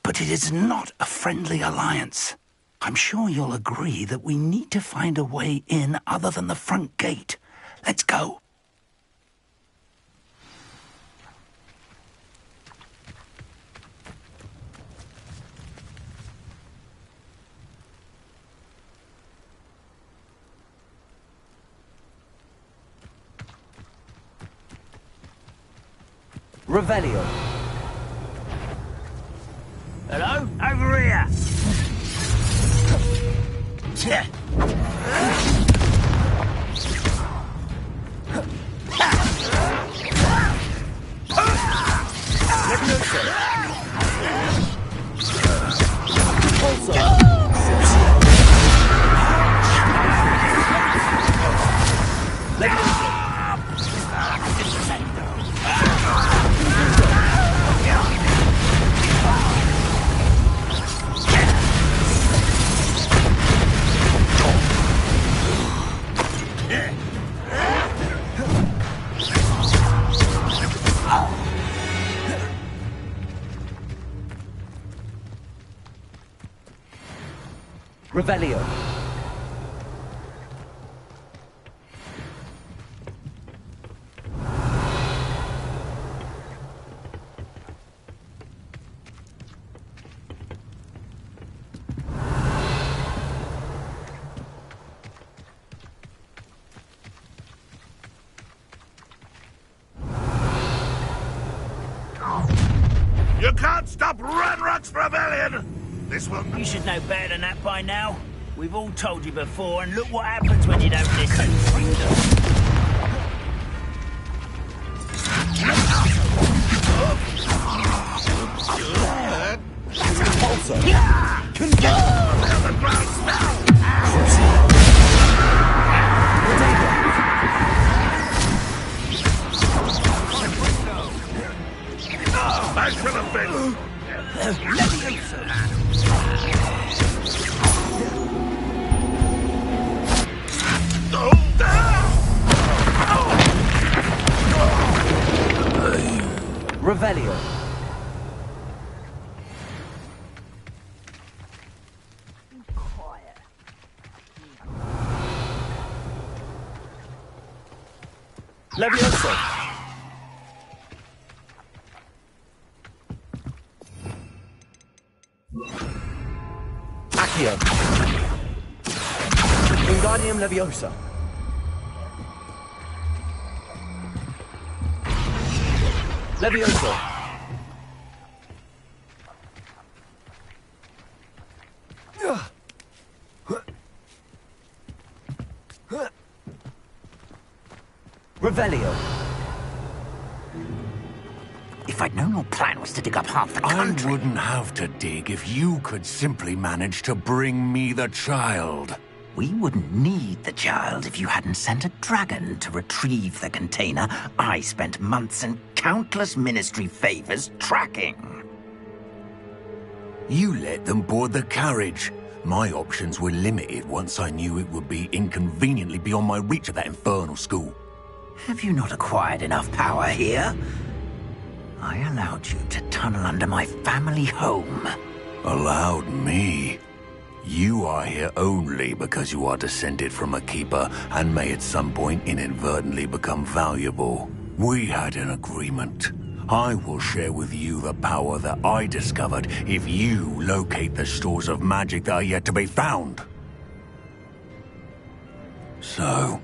but it is not a friendly alliance. I'm sure you'll agree that we need to find a way in other than the front gate. Let's go. Revelio. Hello? Over here! Yeah. Revelio. You can't stop Ranrock's rebellion! This will... You should know better than that by now. We've all told you before, and look what happens when you don't listen. Back to the bed! Revelio. Levioso. Accio. Wingardium Leviosa. Levioso. Revelio. If I'd known your plan was to dig up half the country... I wouldn't have to dig if you could simply manage to bring me the child. We wouldn't need the child if you hadn't sent a dragon to retrieve the container I spent months and countless ministry favors tracking. You let them board the carriage. My options were limited once I knew it would be inconveniently beyond my reach at that infernal school. Have you not acquired enough power here? I allowed you to tunnel under my family home. Allowed me? You are here only because you are descended from a keeper and may at some point inadvertently become valuable. We had an agreement. I will share with you the power that I discovered if you locate the stores of magic that are yet to be found. So,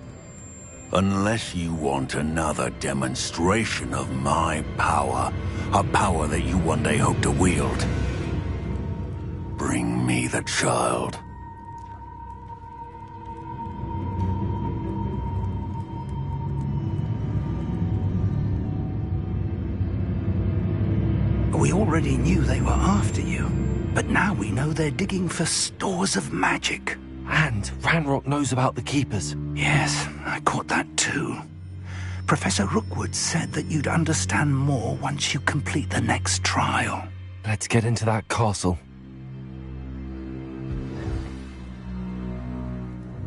unless you want another demonstration of my power, a power that you one day hope to wield, bring me the child. We already knew they were after you, but now we know they're digging for stores of magic. And Ranrock knows about the Keepers. Yes, I caught that too. Professor Rookwood said that you'd understand more once you complete the next trial. Let's get into that castle.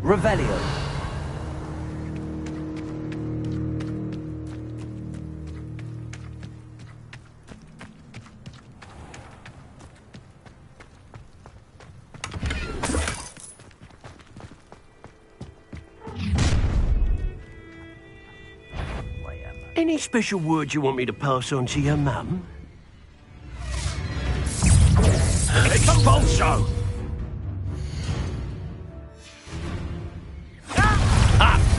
Revelio. Any special words you want me to pass on to your mum? Expulso!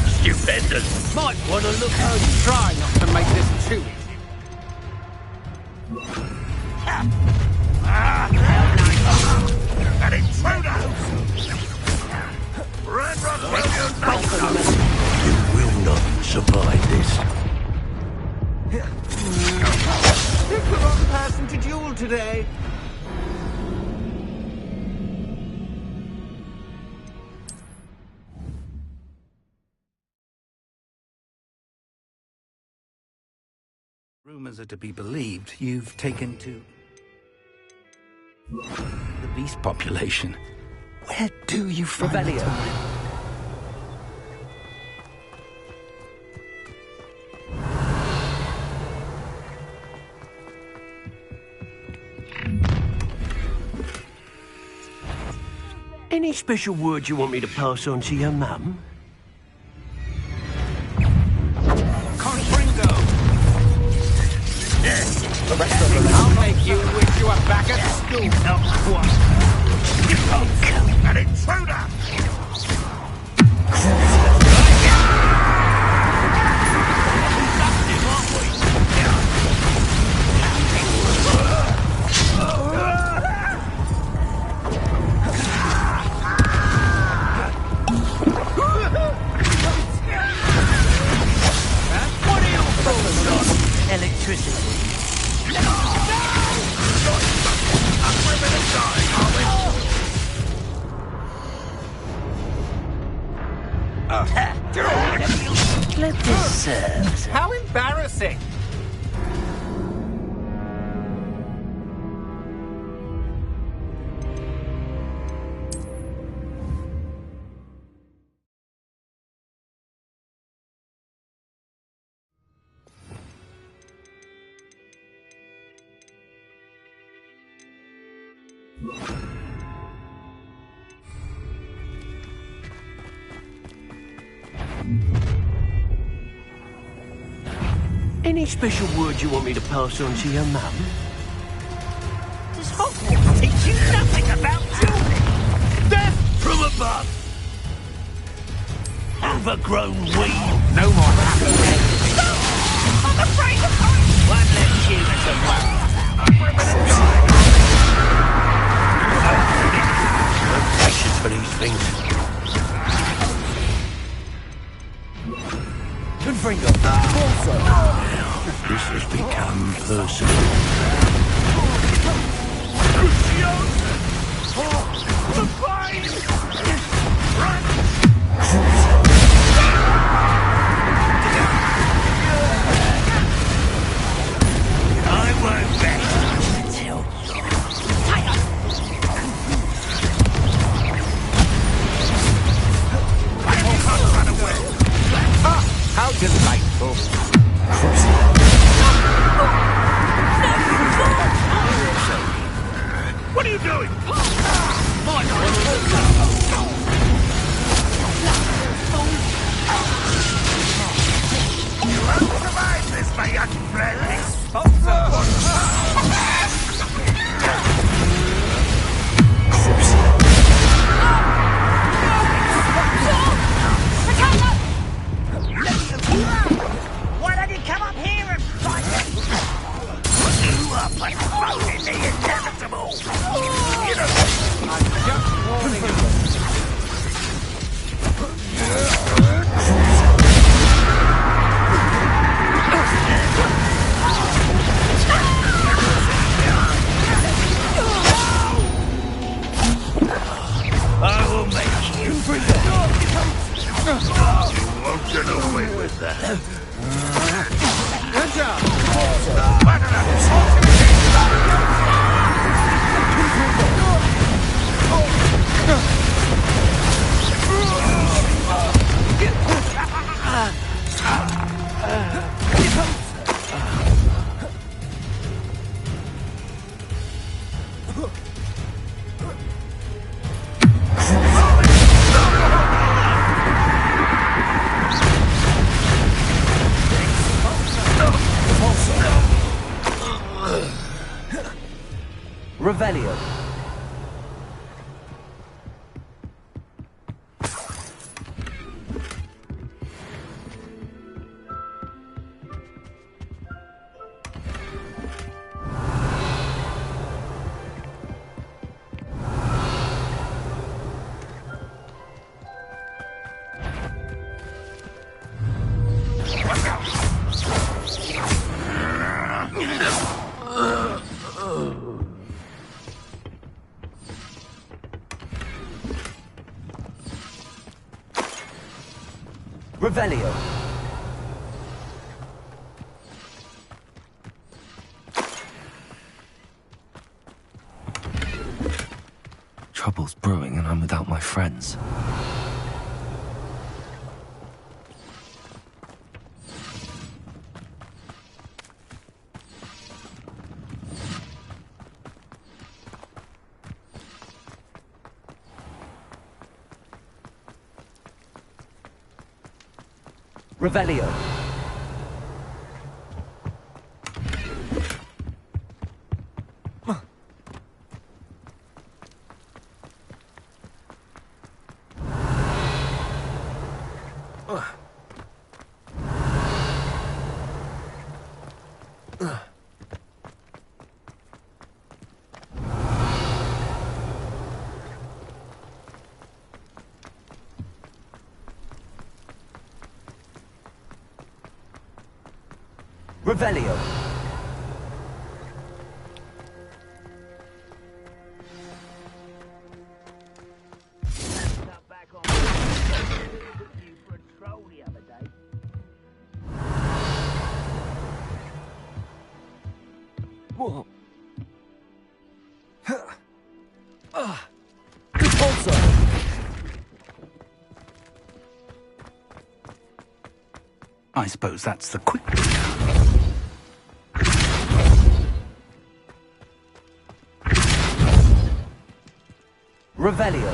Stupendous! Might want to look how you try not to make this too easy. Pick the wrong person to duel today. Rumors are to be believed. You've taken to the beast population. Where do you find the Revelio. time? Any special words you want me to pass on to your mum? I'll make you wish you were back at school, Hogwart. An intruder! Electricity. Let this serve. How embarrassing! Any special words you want me to pass on to your mum? Does Hogwarts teach you nothing about dueling? Death from above! Overgrown weed! No more happening! I'm afraid of heights! One less human to worry about. No patience for these things. Confringo. This has become personal. The fire! I won't rest until you're tired. I can't run away. How delightful. What are you doing? You won't survive this, my young friend. Why don't you come up here and fight it? You are postponing the inevitable. You know, I'm just warning you. I will make you. You won't get away with that. Good job. Revelio. Revelio. Trouble's brewing and I'm without my friends. Revelio. Revelio. Whoa. I suppose that's the quick way. Revelio.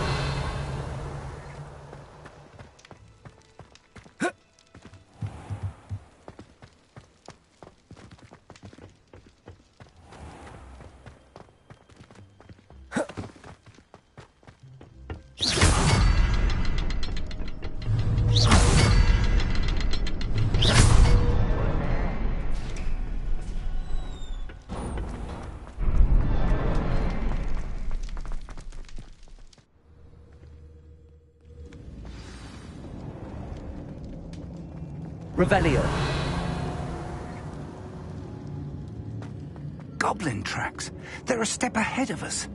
Revelio. Goblin tracks. They're a step ahead of us.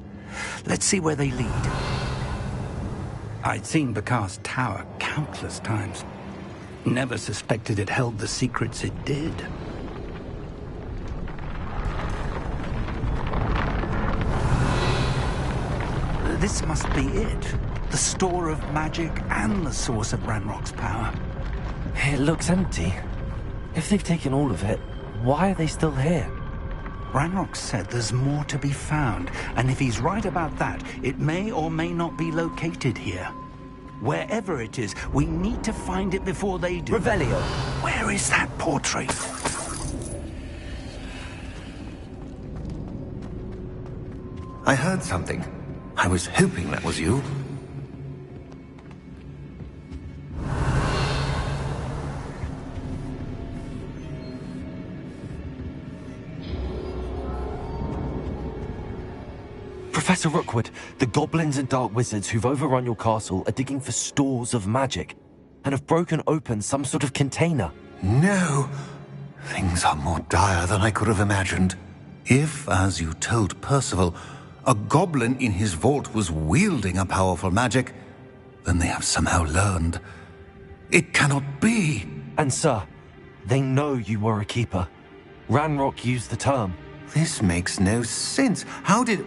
Let's see where they lead. I'd seen Bakar's tower countless times. Never suspected it held the secrets it did. This must be it. The store of magic and the source of Ranrock's power. It looks empty. If they've taken all of it, why are they still here? Ranrock said there's more to be found, and if he's right about that, it may or may not be located here. Wherever it is, we need to find it before they do. Revelio. Where is that portrait? I heard something. I was hoping that was you. Professor Rookwood, the goblins and dark wizards who've overrun your castle are digging for stores of magic and have broken open some sort of container. No! Things are more dire than I could have imagined. If, as you told Percival, a goblin in his vault was wielding a powerful magic, then they have somehow learned. It cannot be! And sir, they know you were a keeper. Ranrock used the term. This makes no sense. How did...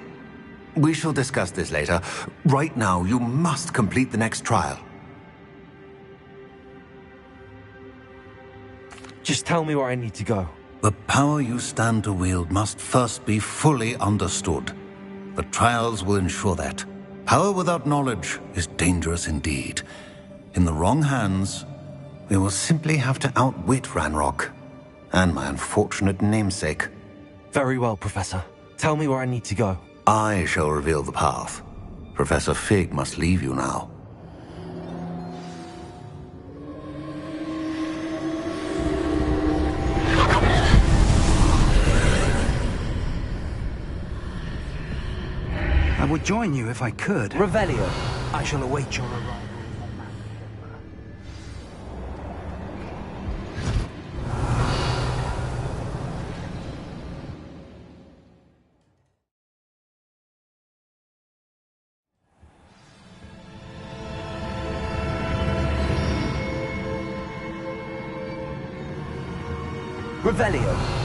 We shall discuss this later. Right now, you must complete the next trial. Just tell me where I need to go. The power you stand to wield must first be fully understood. The trials will ensure that. Power without knowledge is dangerous indeed. In the wrong hands, we will simply have to outwit Ranrock and my unfortunate namesake. Very well, Professor. Tell me where I need to go. I shall reveal the path. Professor Fig must leave you now. I would join you if I could. Revelio. I shall await your arrival. Revelio.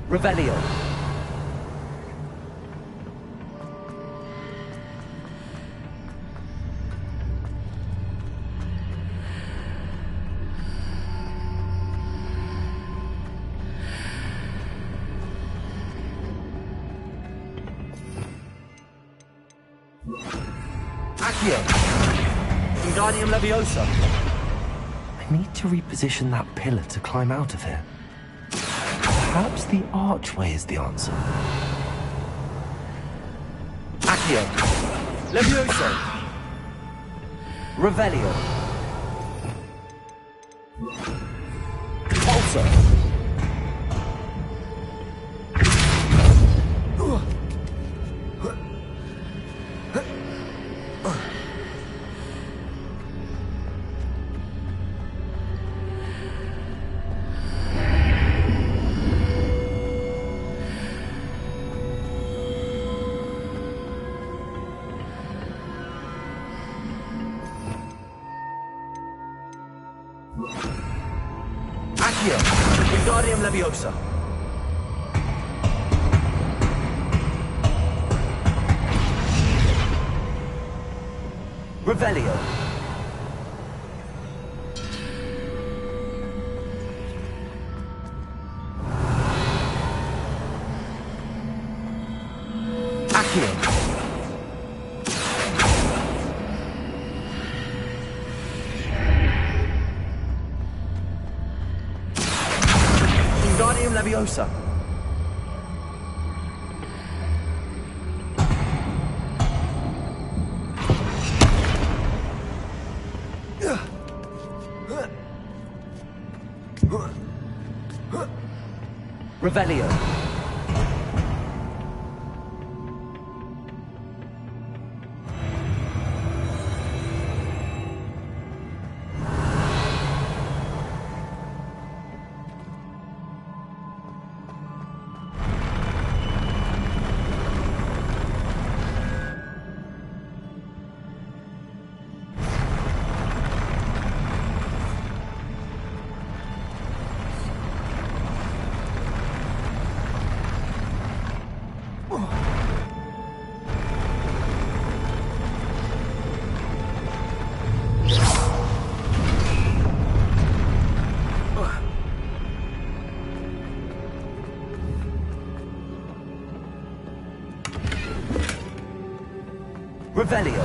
Revelio. Accio. Wingardium Leviosa. I need to reposition that pillar to climb out of here. Perhaps the archway is the answer. Accio. Levioso. Revelio. Pulsar. Accio. Wingardium Leviosa. Revelio. Accio. Wingardium Leviosa. Revelio. Revelio.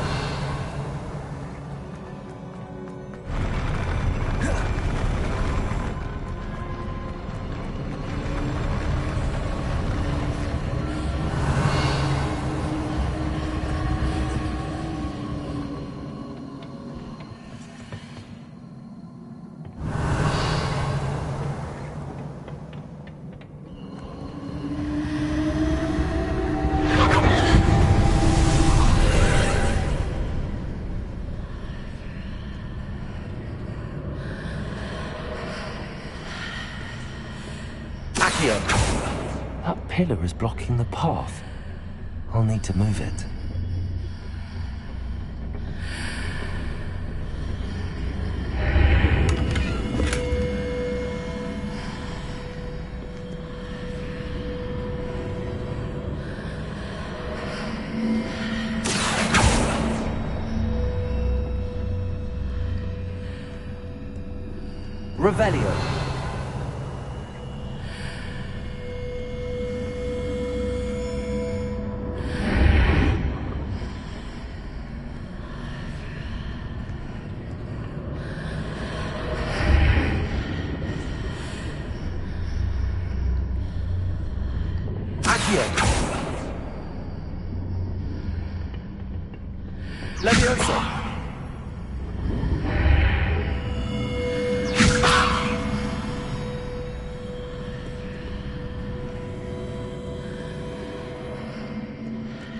Accio. That pillar is blocking the path. I'll need to move it. Revelio. Accio. Leviosa.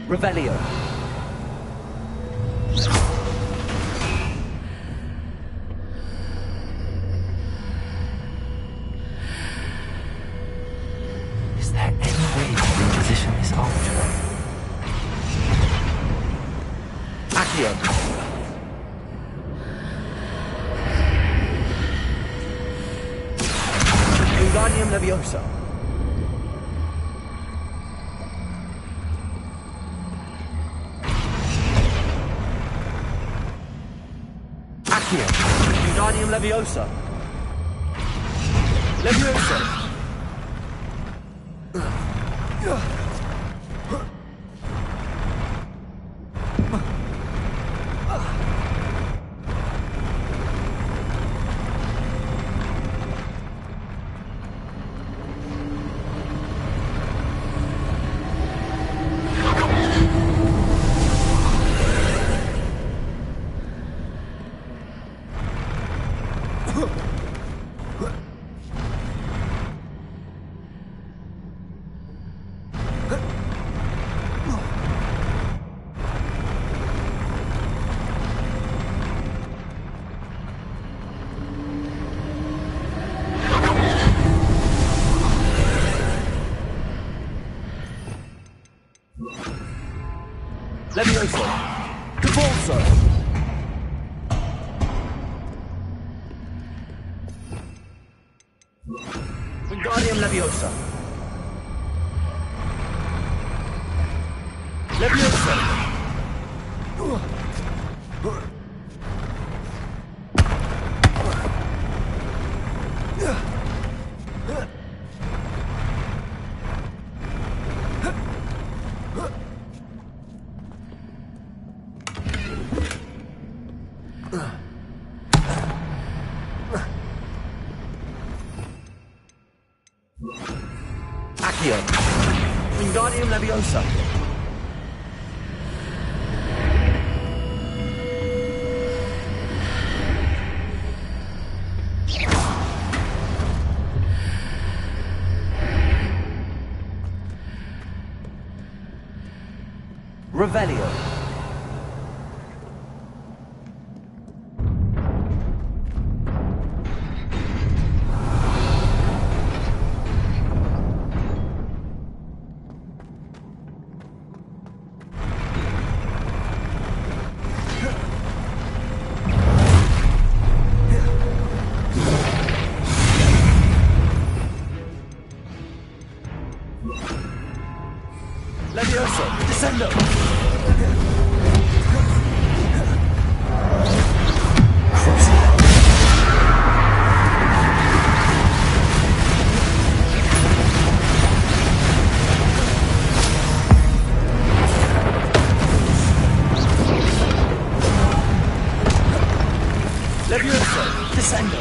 Revelio. Is there any way to reposition this altar? Accio. Wingardium Leviosa. Accio. Wingardium Leviosa. Leviosa. Leviosa. Convulso. Wingardium Leviosa. Leviosa. Accio. Wingardium Leviosa. Revelio. Leviosa. Descendo. Leviosa. Descendo.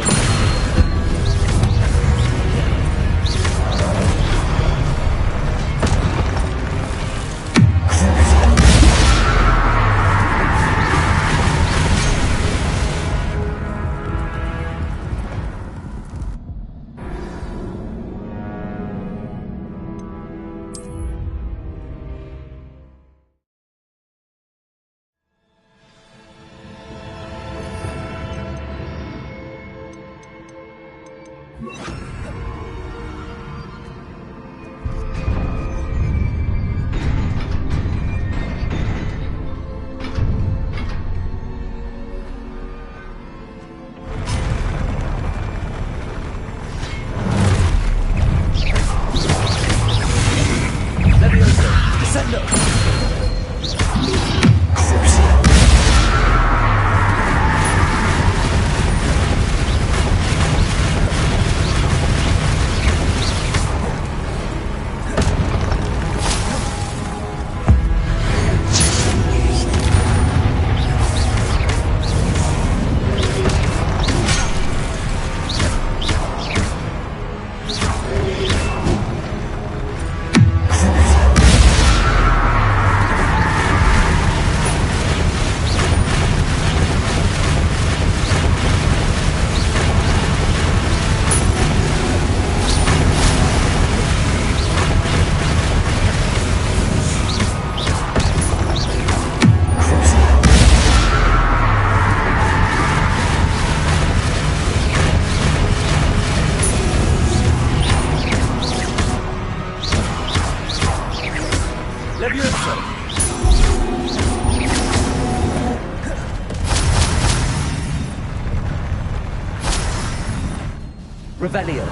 Revelio.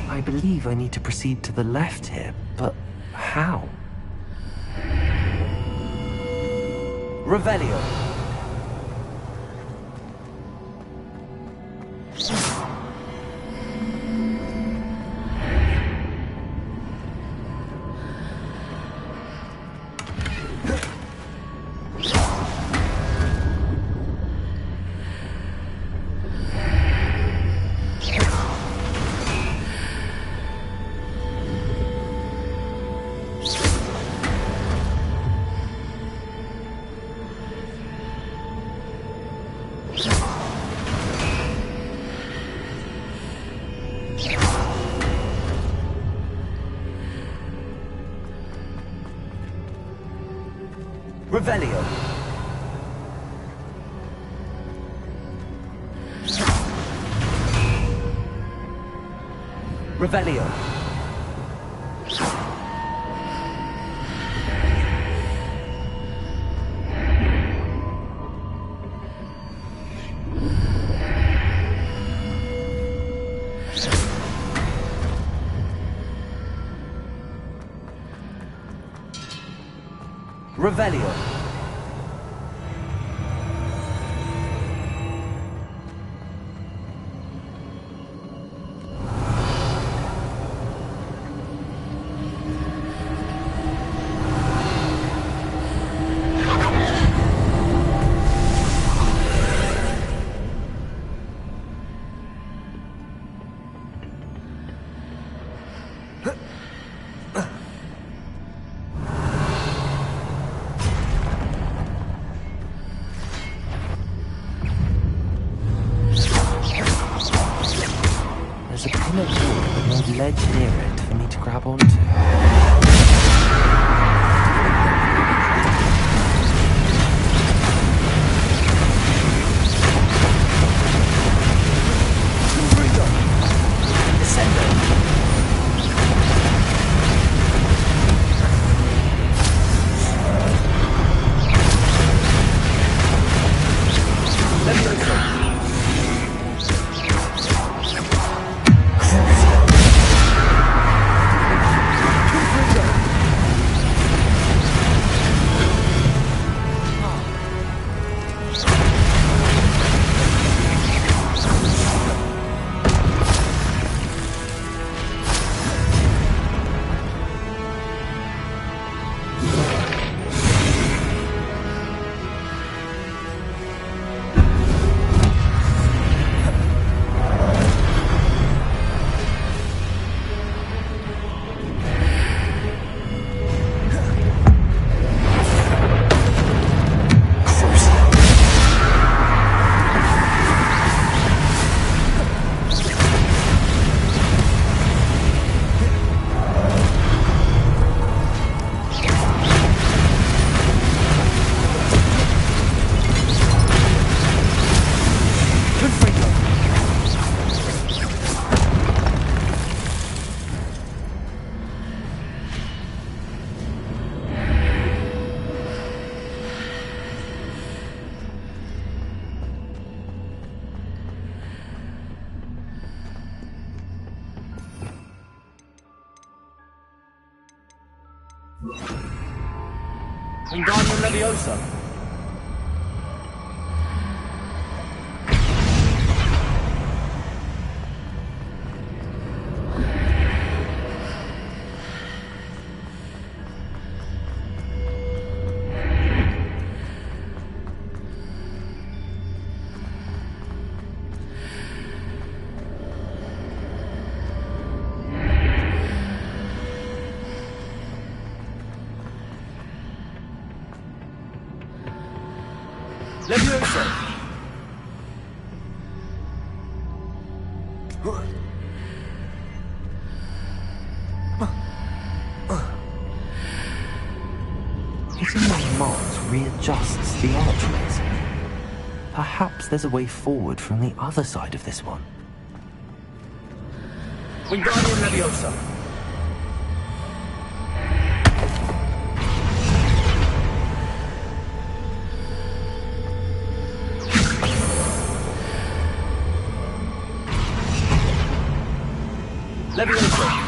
I believe I need to proceed to the left here, but how? Revelio. Revelio. Revelio. Revelio. There's a pillar of wood with no ledge near it for me to grab onto. Wingardium Leviosa. Leviosa. Putting them marked readjusts the archways. Perhaps there's a way forward from the other side of this one. Wingardium Leviosa. Leviosa.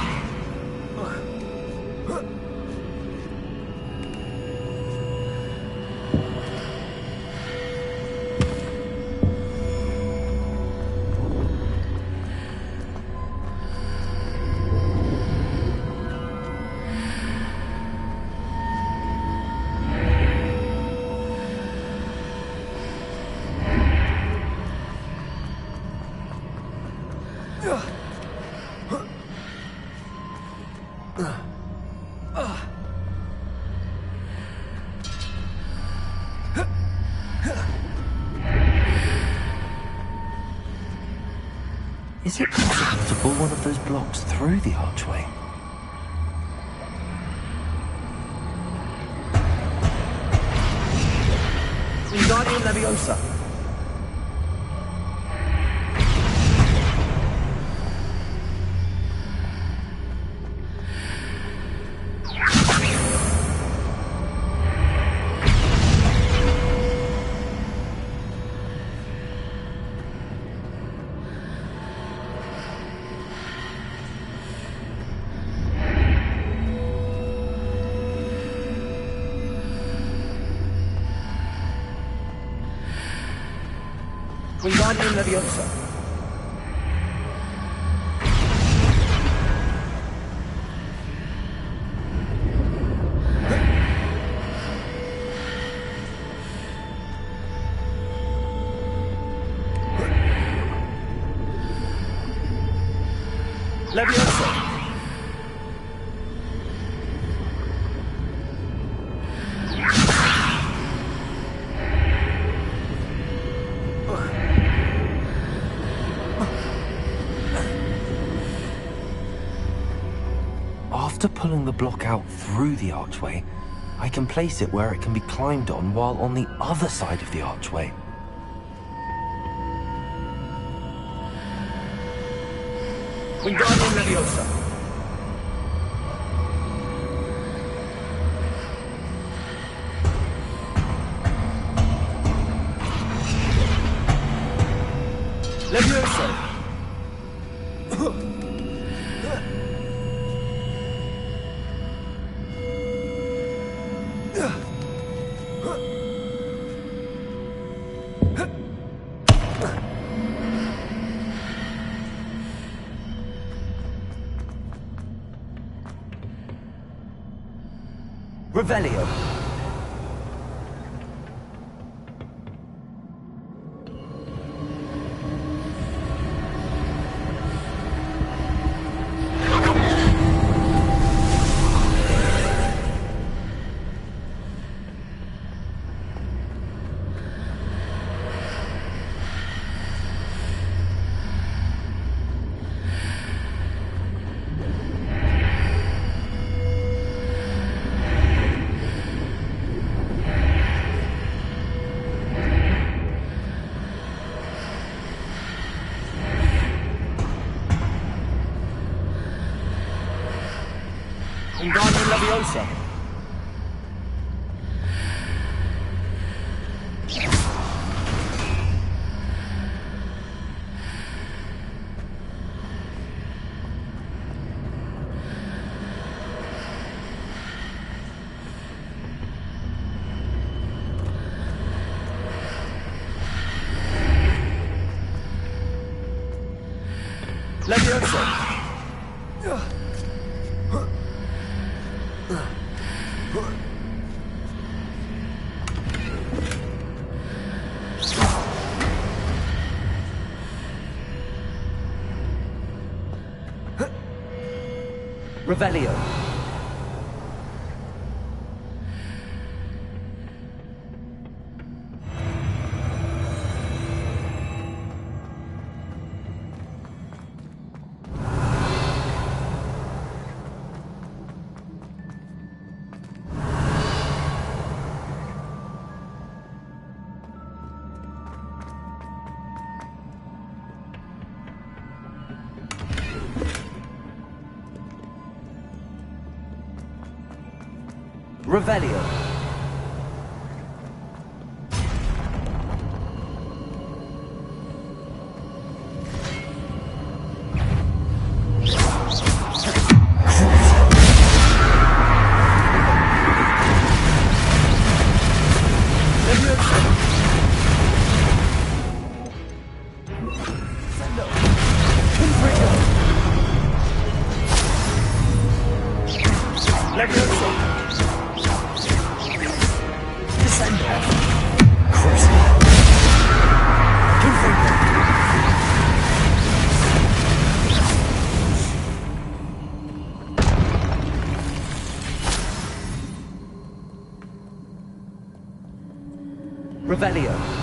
Is it possible to pull one of those blocks through the archway? Wingardium Leviosa. Wingardium Leviosa. Leviosa. After pulling the block out through the archway, I can place it where it can be climbed on while on the other side of the archway. Wingardium Leviosa. Leviosa. Revelio. Wingardium Leviosa. Leviosa. Revelio. Revelio. Revelio.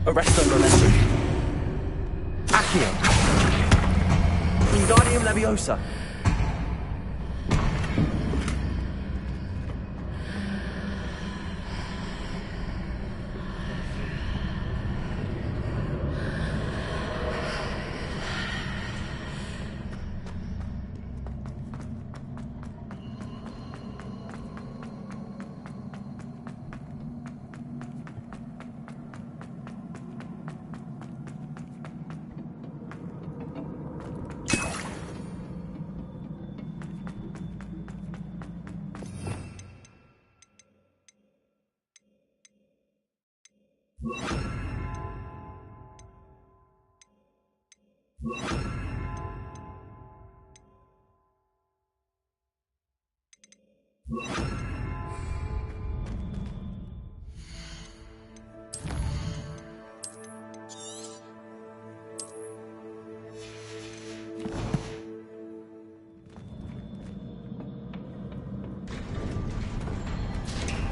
Arresto Momento. Accio. Wingardium Leviosa.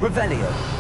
Revelio.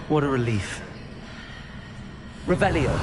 What a relief. Revelio.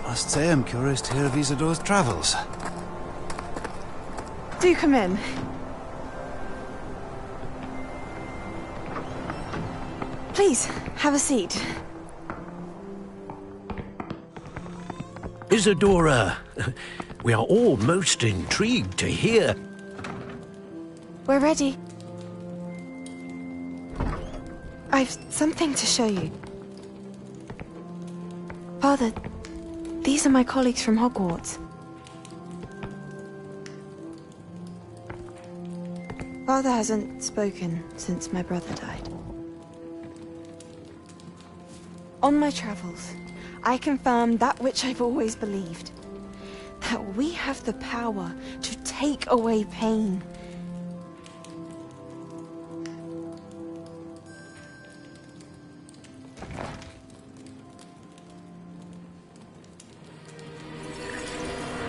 I must say I'm curious to hear of Isidore's travels. Do come in. Please, have a seat. Isadora, we are all most intrigued to hear. We're ready. I've something to show you. Father, these are my colleagues from Hogwarts. Father hasn't spoken since my brother died. On my travels, I confirmed that which I've always believed. That we have the power to take away pain.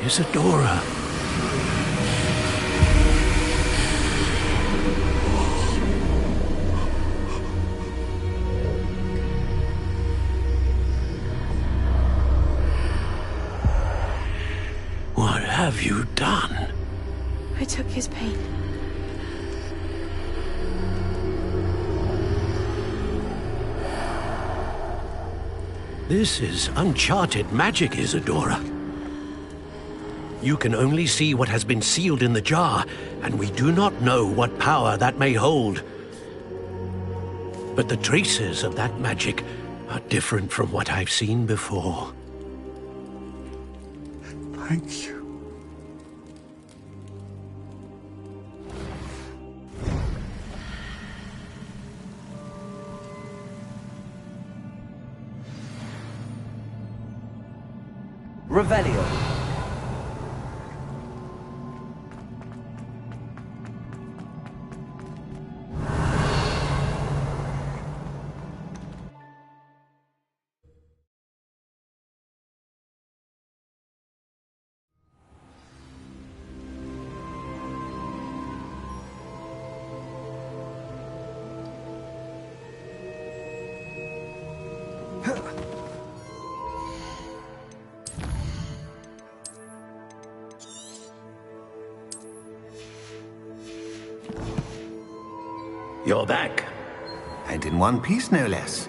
Isadora. What have you done? I took his pain. This is uncharted magic, Isadora. You can only see what has been sealed in the jar, and we do not know what power that may hold. But the traces of that magic are different from what I've seen before. Thank you. Revelio. You're back. And in one piece, no less.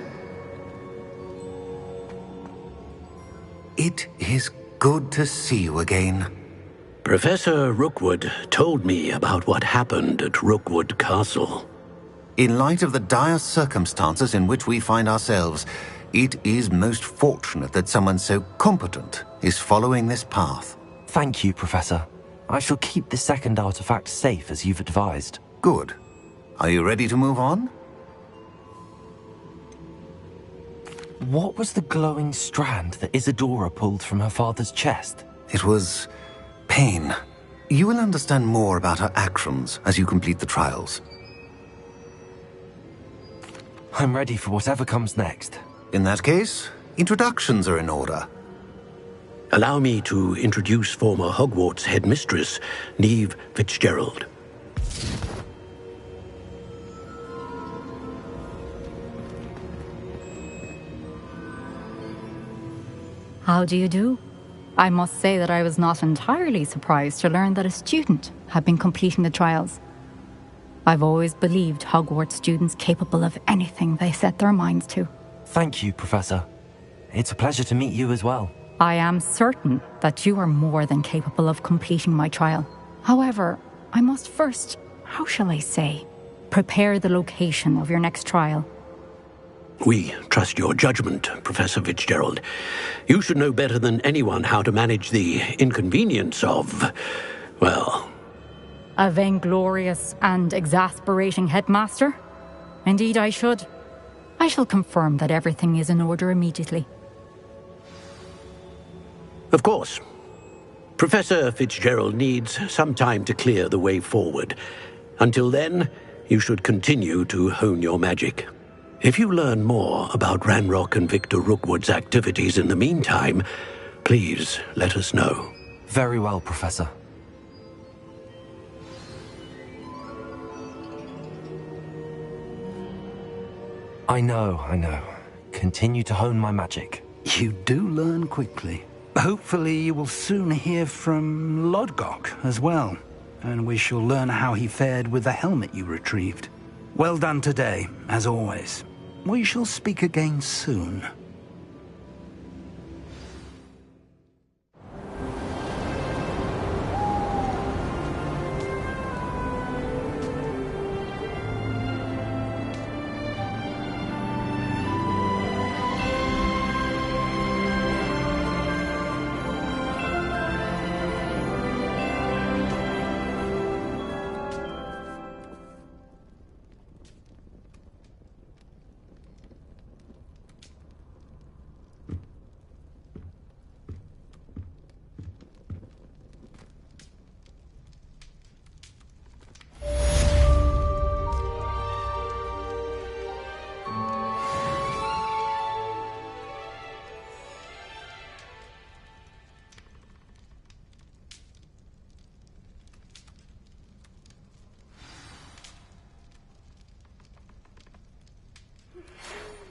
It is good to see you again. Professor Rookwood told me about what happened at Rookwood Castle. In light of the dire circumstances in which we find ourselves, it is most fortunate that someone so competent is following this path. Thank you, Professor. I shall keep the second artifact safe as you've advised. Good. Are you ready to move on? What was the glowing strand that Isadora pulled from her father's chest? It was pain. You will understand more about her actions as you complete the trials. I'm ready for whatever comes next. In that case, introductions are in order. Allow me to introduce former Hogwarts headmistress, Neve Fitzgerald. How do you do? I must say that I was not entirely surprised to learn that a student had been completing the trials. I've always believed Hogwarts students capable of anything they set their minds to. Thank you, Professor. It's a pleasure to meet you as well. I am certain that you are more than capable of completing my trial. However, I must first, how shall I say, prepare the location of your next trial. We trust your judgment, Professor Fitzgerald. You should know better than anyone how to manage the inconvenience of, well... A vainglorious and exasperating headmaster? Indeed I should. I shall confirm that everything is in order immediately. Of course. Professor Fitzgerald needs some time to clear the way forward. Until then, you should continue to hone your magic. If you learn more about Ranrock and Victor Rookwood's activities in the meantime, please let us know. Very well, Professor. I know. Continue to hone my magic. You do learn quickly. Hopefully you will soon hear from Lodgok as well, and we shall learn how he fared with the helmet you retrieved. Well done today, as always. We shall speak again soon.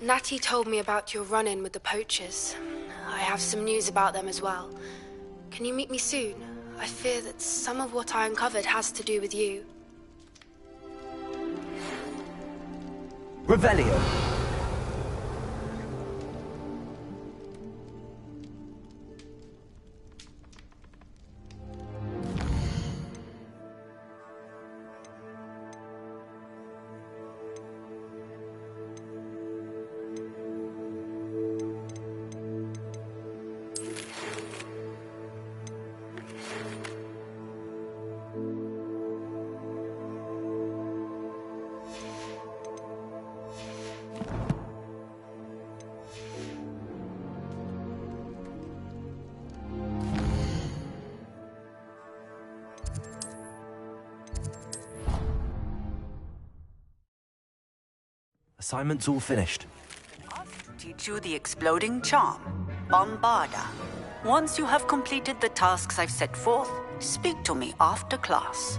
Natty told me about your run-in with the poachers. I have some news about them as well. Can you meet me soon? I fear that some of what I uncovered has to do with you. Revelio. Assignment's all finished. Teach you the exploding charm, Bombarda. Once you have completed the tasks I've set forth, speak to me after class.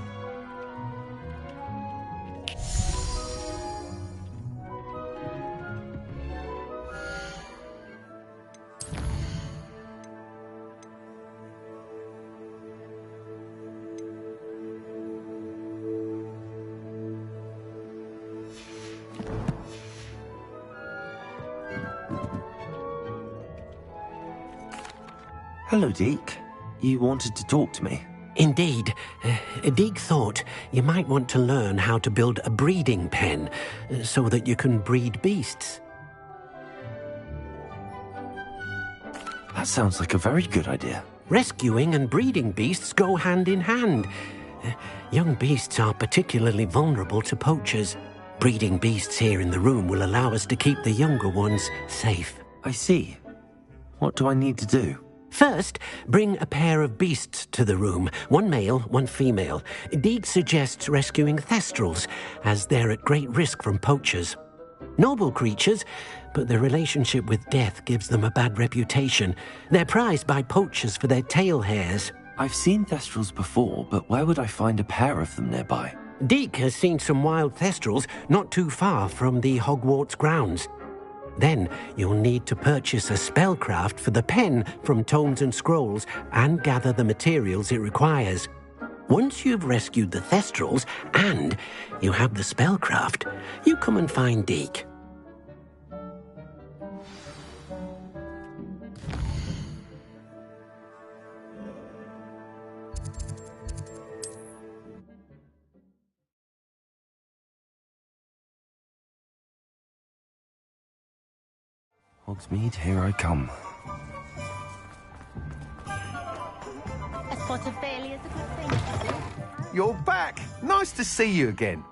Hello, Deke. You wanted to talk to me? Indeed. Deke thought you might want to learn how to build a breeding pen so that you can breed beasts. That sounds like a very good idea. Rescuing and breeding beasts go hand in hand. Young beasts are particularly vulnerable to poachers. Breeding beasts here in the room will allow us to keep the younger ones safe. I see. What do I need to do? First, bring a pair of beasts to the room. One male, one female. Deke suggests rescuing thestrals, as they're at great risk from poachers. Noble creatures, but their relationship with death gives them a bad reputation. They're prized by poachers for their tail hairs. I've seen thestrals before, but where would I find a pair of them nearby? Deke has seen some wild thestrals not too far from the Hogwarts grounds. Then you'll need to purchase a spellcraft for the pen from Tomes and Scrolls and gather the materials it requires. Once you've rescued the thestrals and you have the spellcraft, you come and find Deke. Hogsmeade, here I come. A spot of failure is a good thing. You're back! Nice to see you again.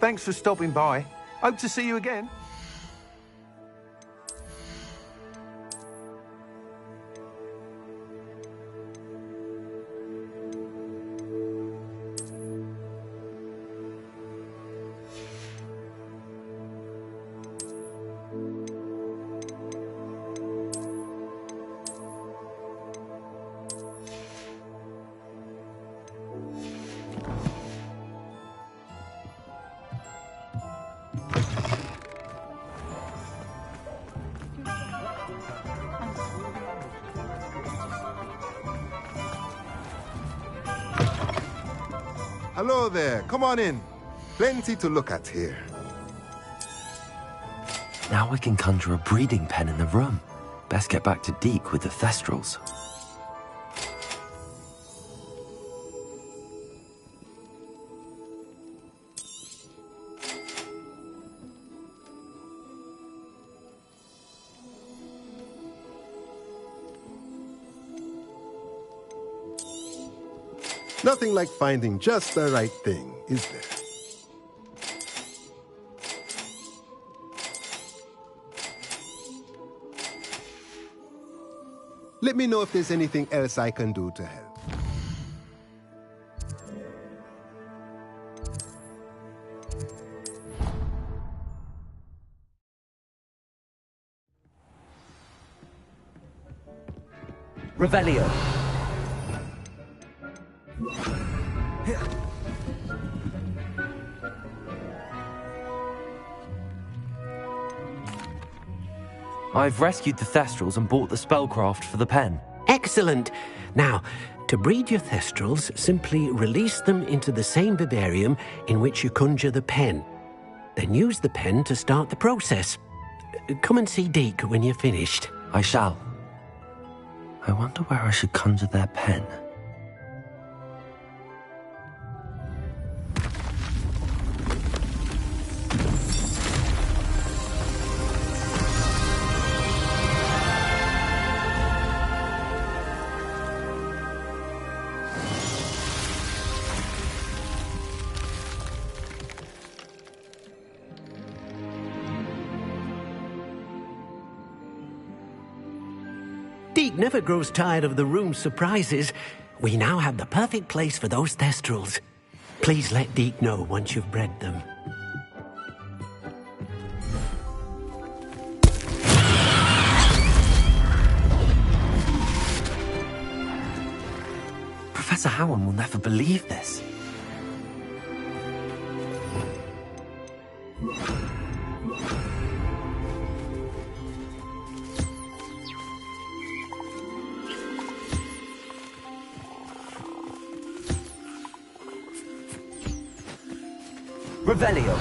Thanks for stopping by. Hope to see you again. Hello there, come on in. Plenty to look at here. Now I can conjure a breeding pen in the room. Best get back to Deke with the Thestrals. Nothing like finding just the right thing, is there? Let me know if there's anything else I can do to help. Revelio. I've rescued the Thestrals and bought the spellcraft for the pen. Excellent. Now, to breed your Thestrals, simply release them into the same vivarium in which you conjure the pen. Then use the pen to start the process. Come and see Deke when you're finished. I shall. I wonder where I should conjure their pen. Deke never grows tired of the room's surprises. We now have the perfect place for those Thestrals. Please let Deke know once you've bred them. Professor Howard will never believe this. Revelio.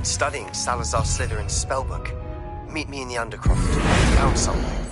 studying Salazar Slytherin's spellbook. Meet me in the Undercroft. Found something.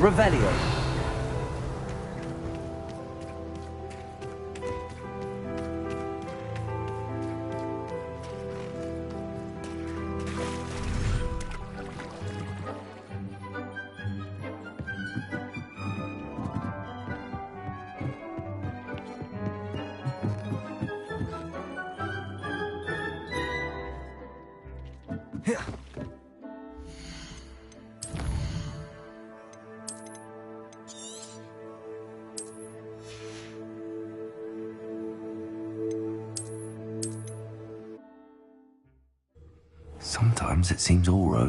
Revelio. Sometimes it seems all roads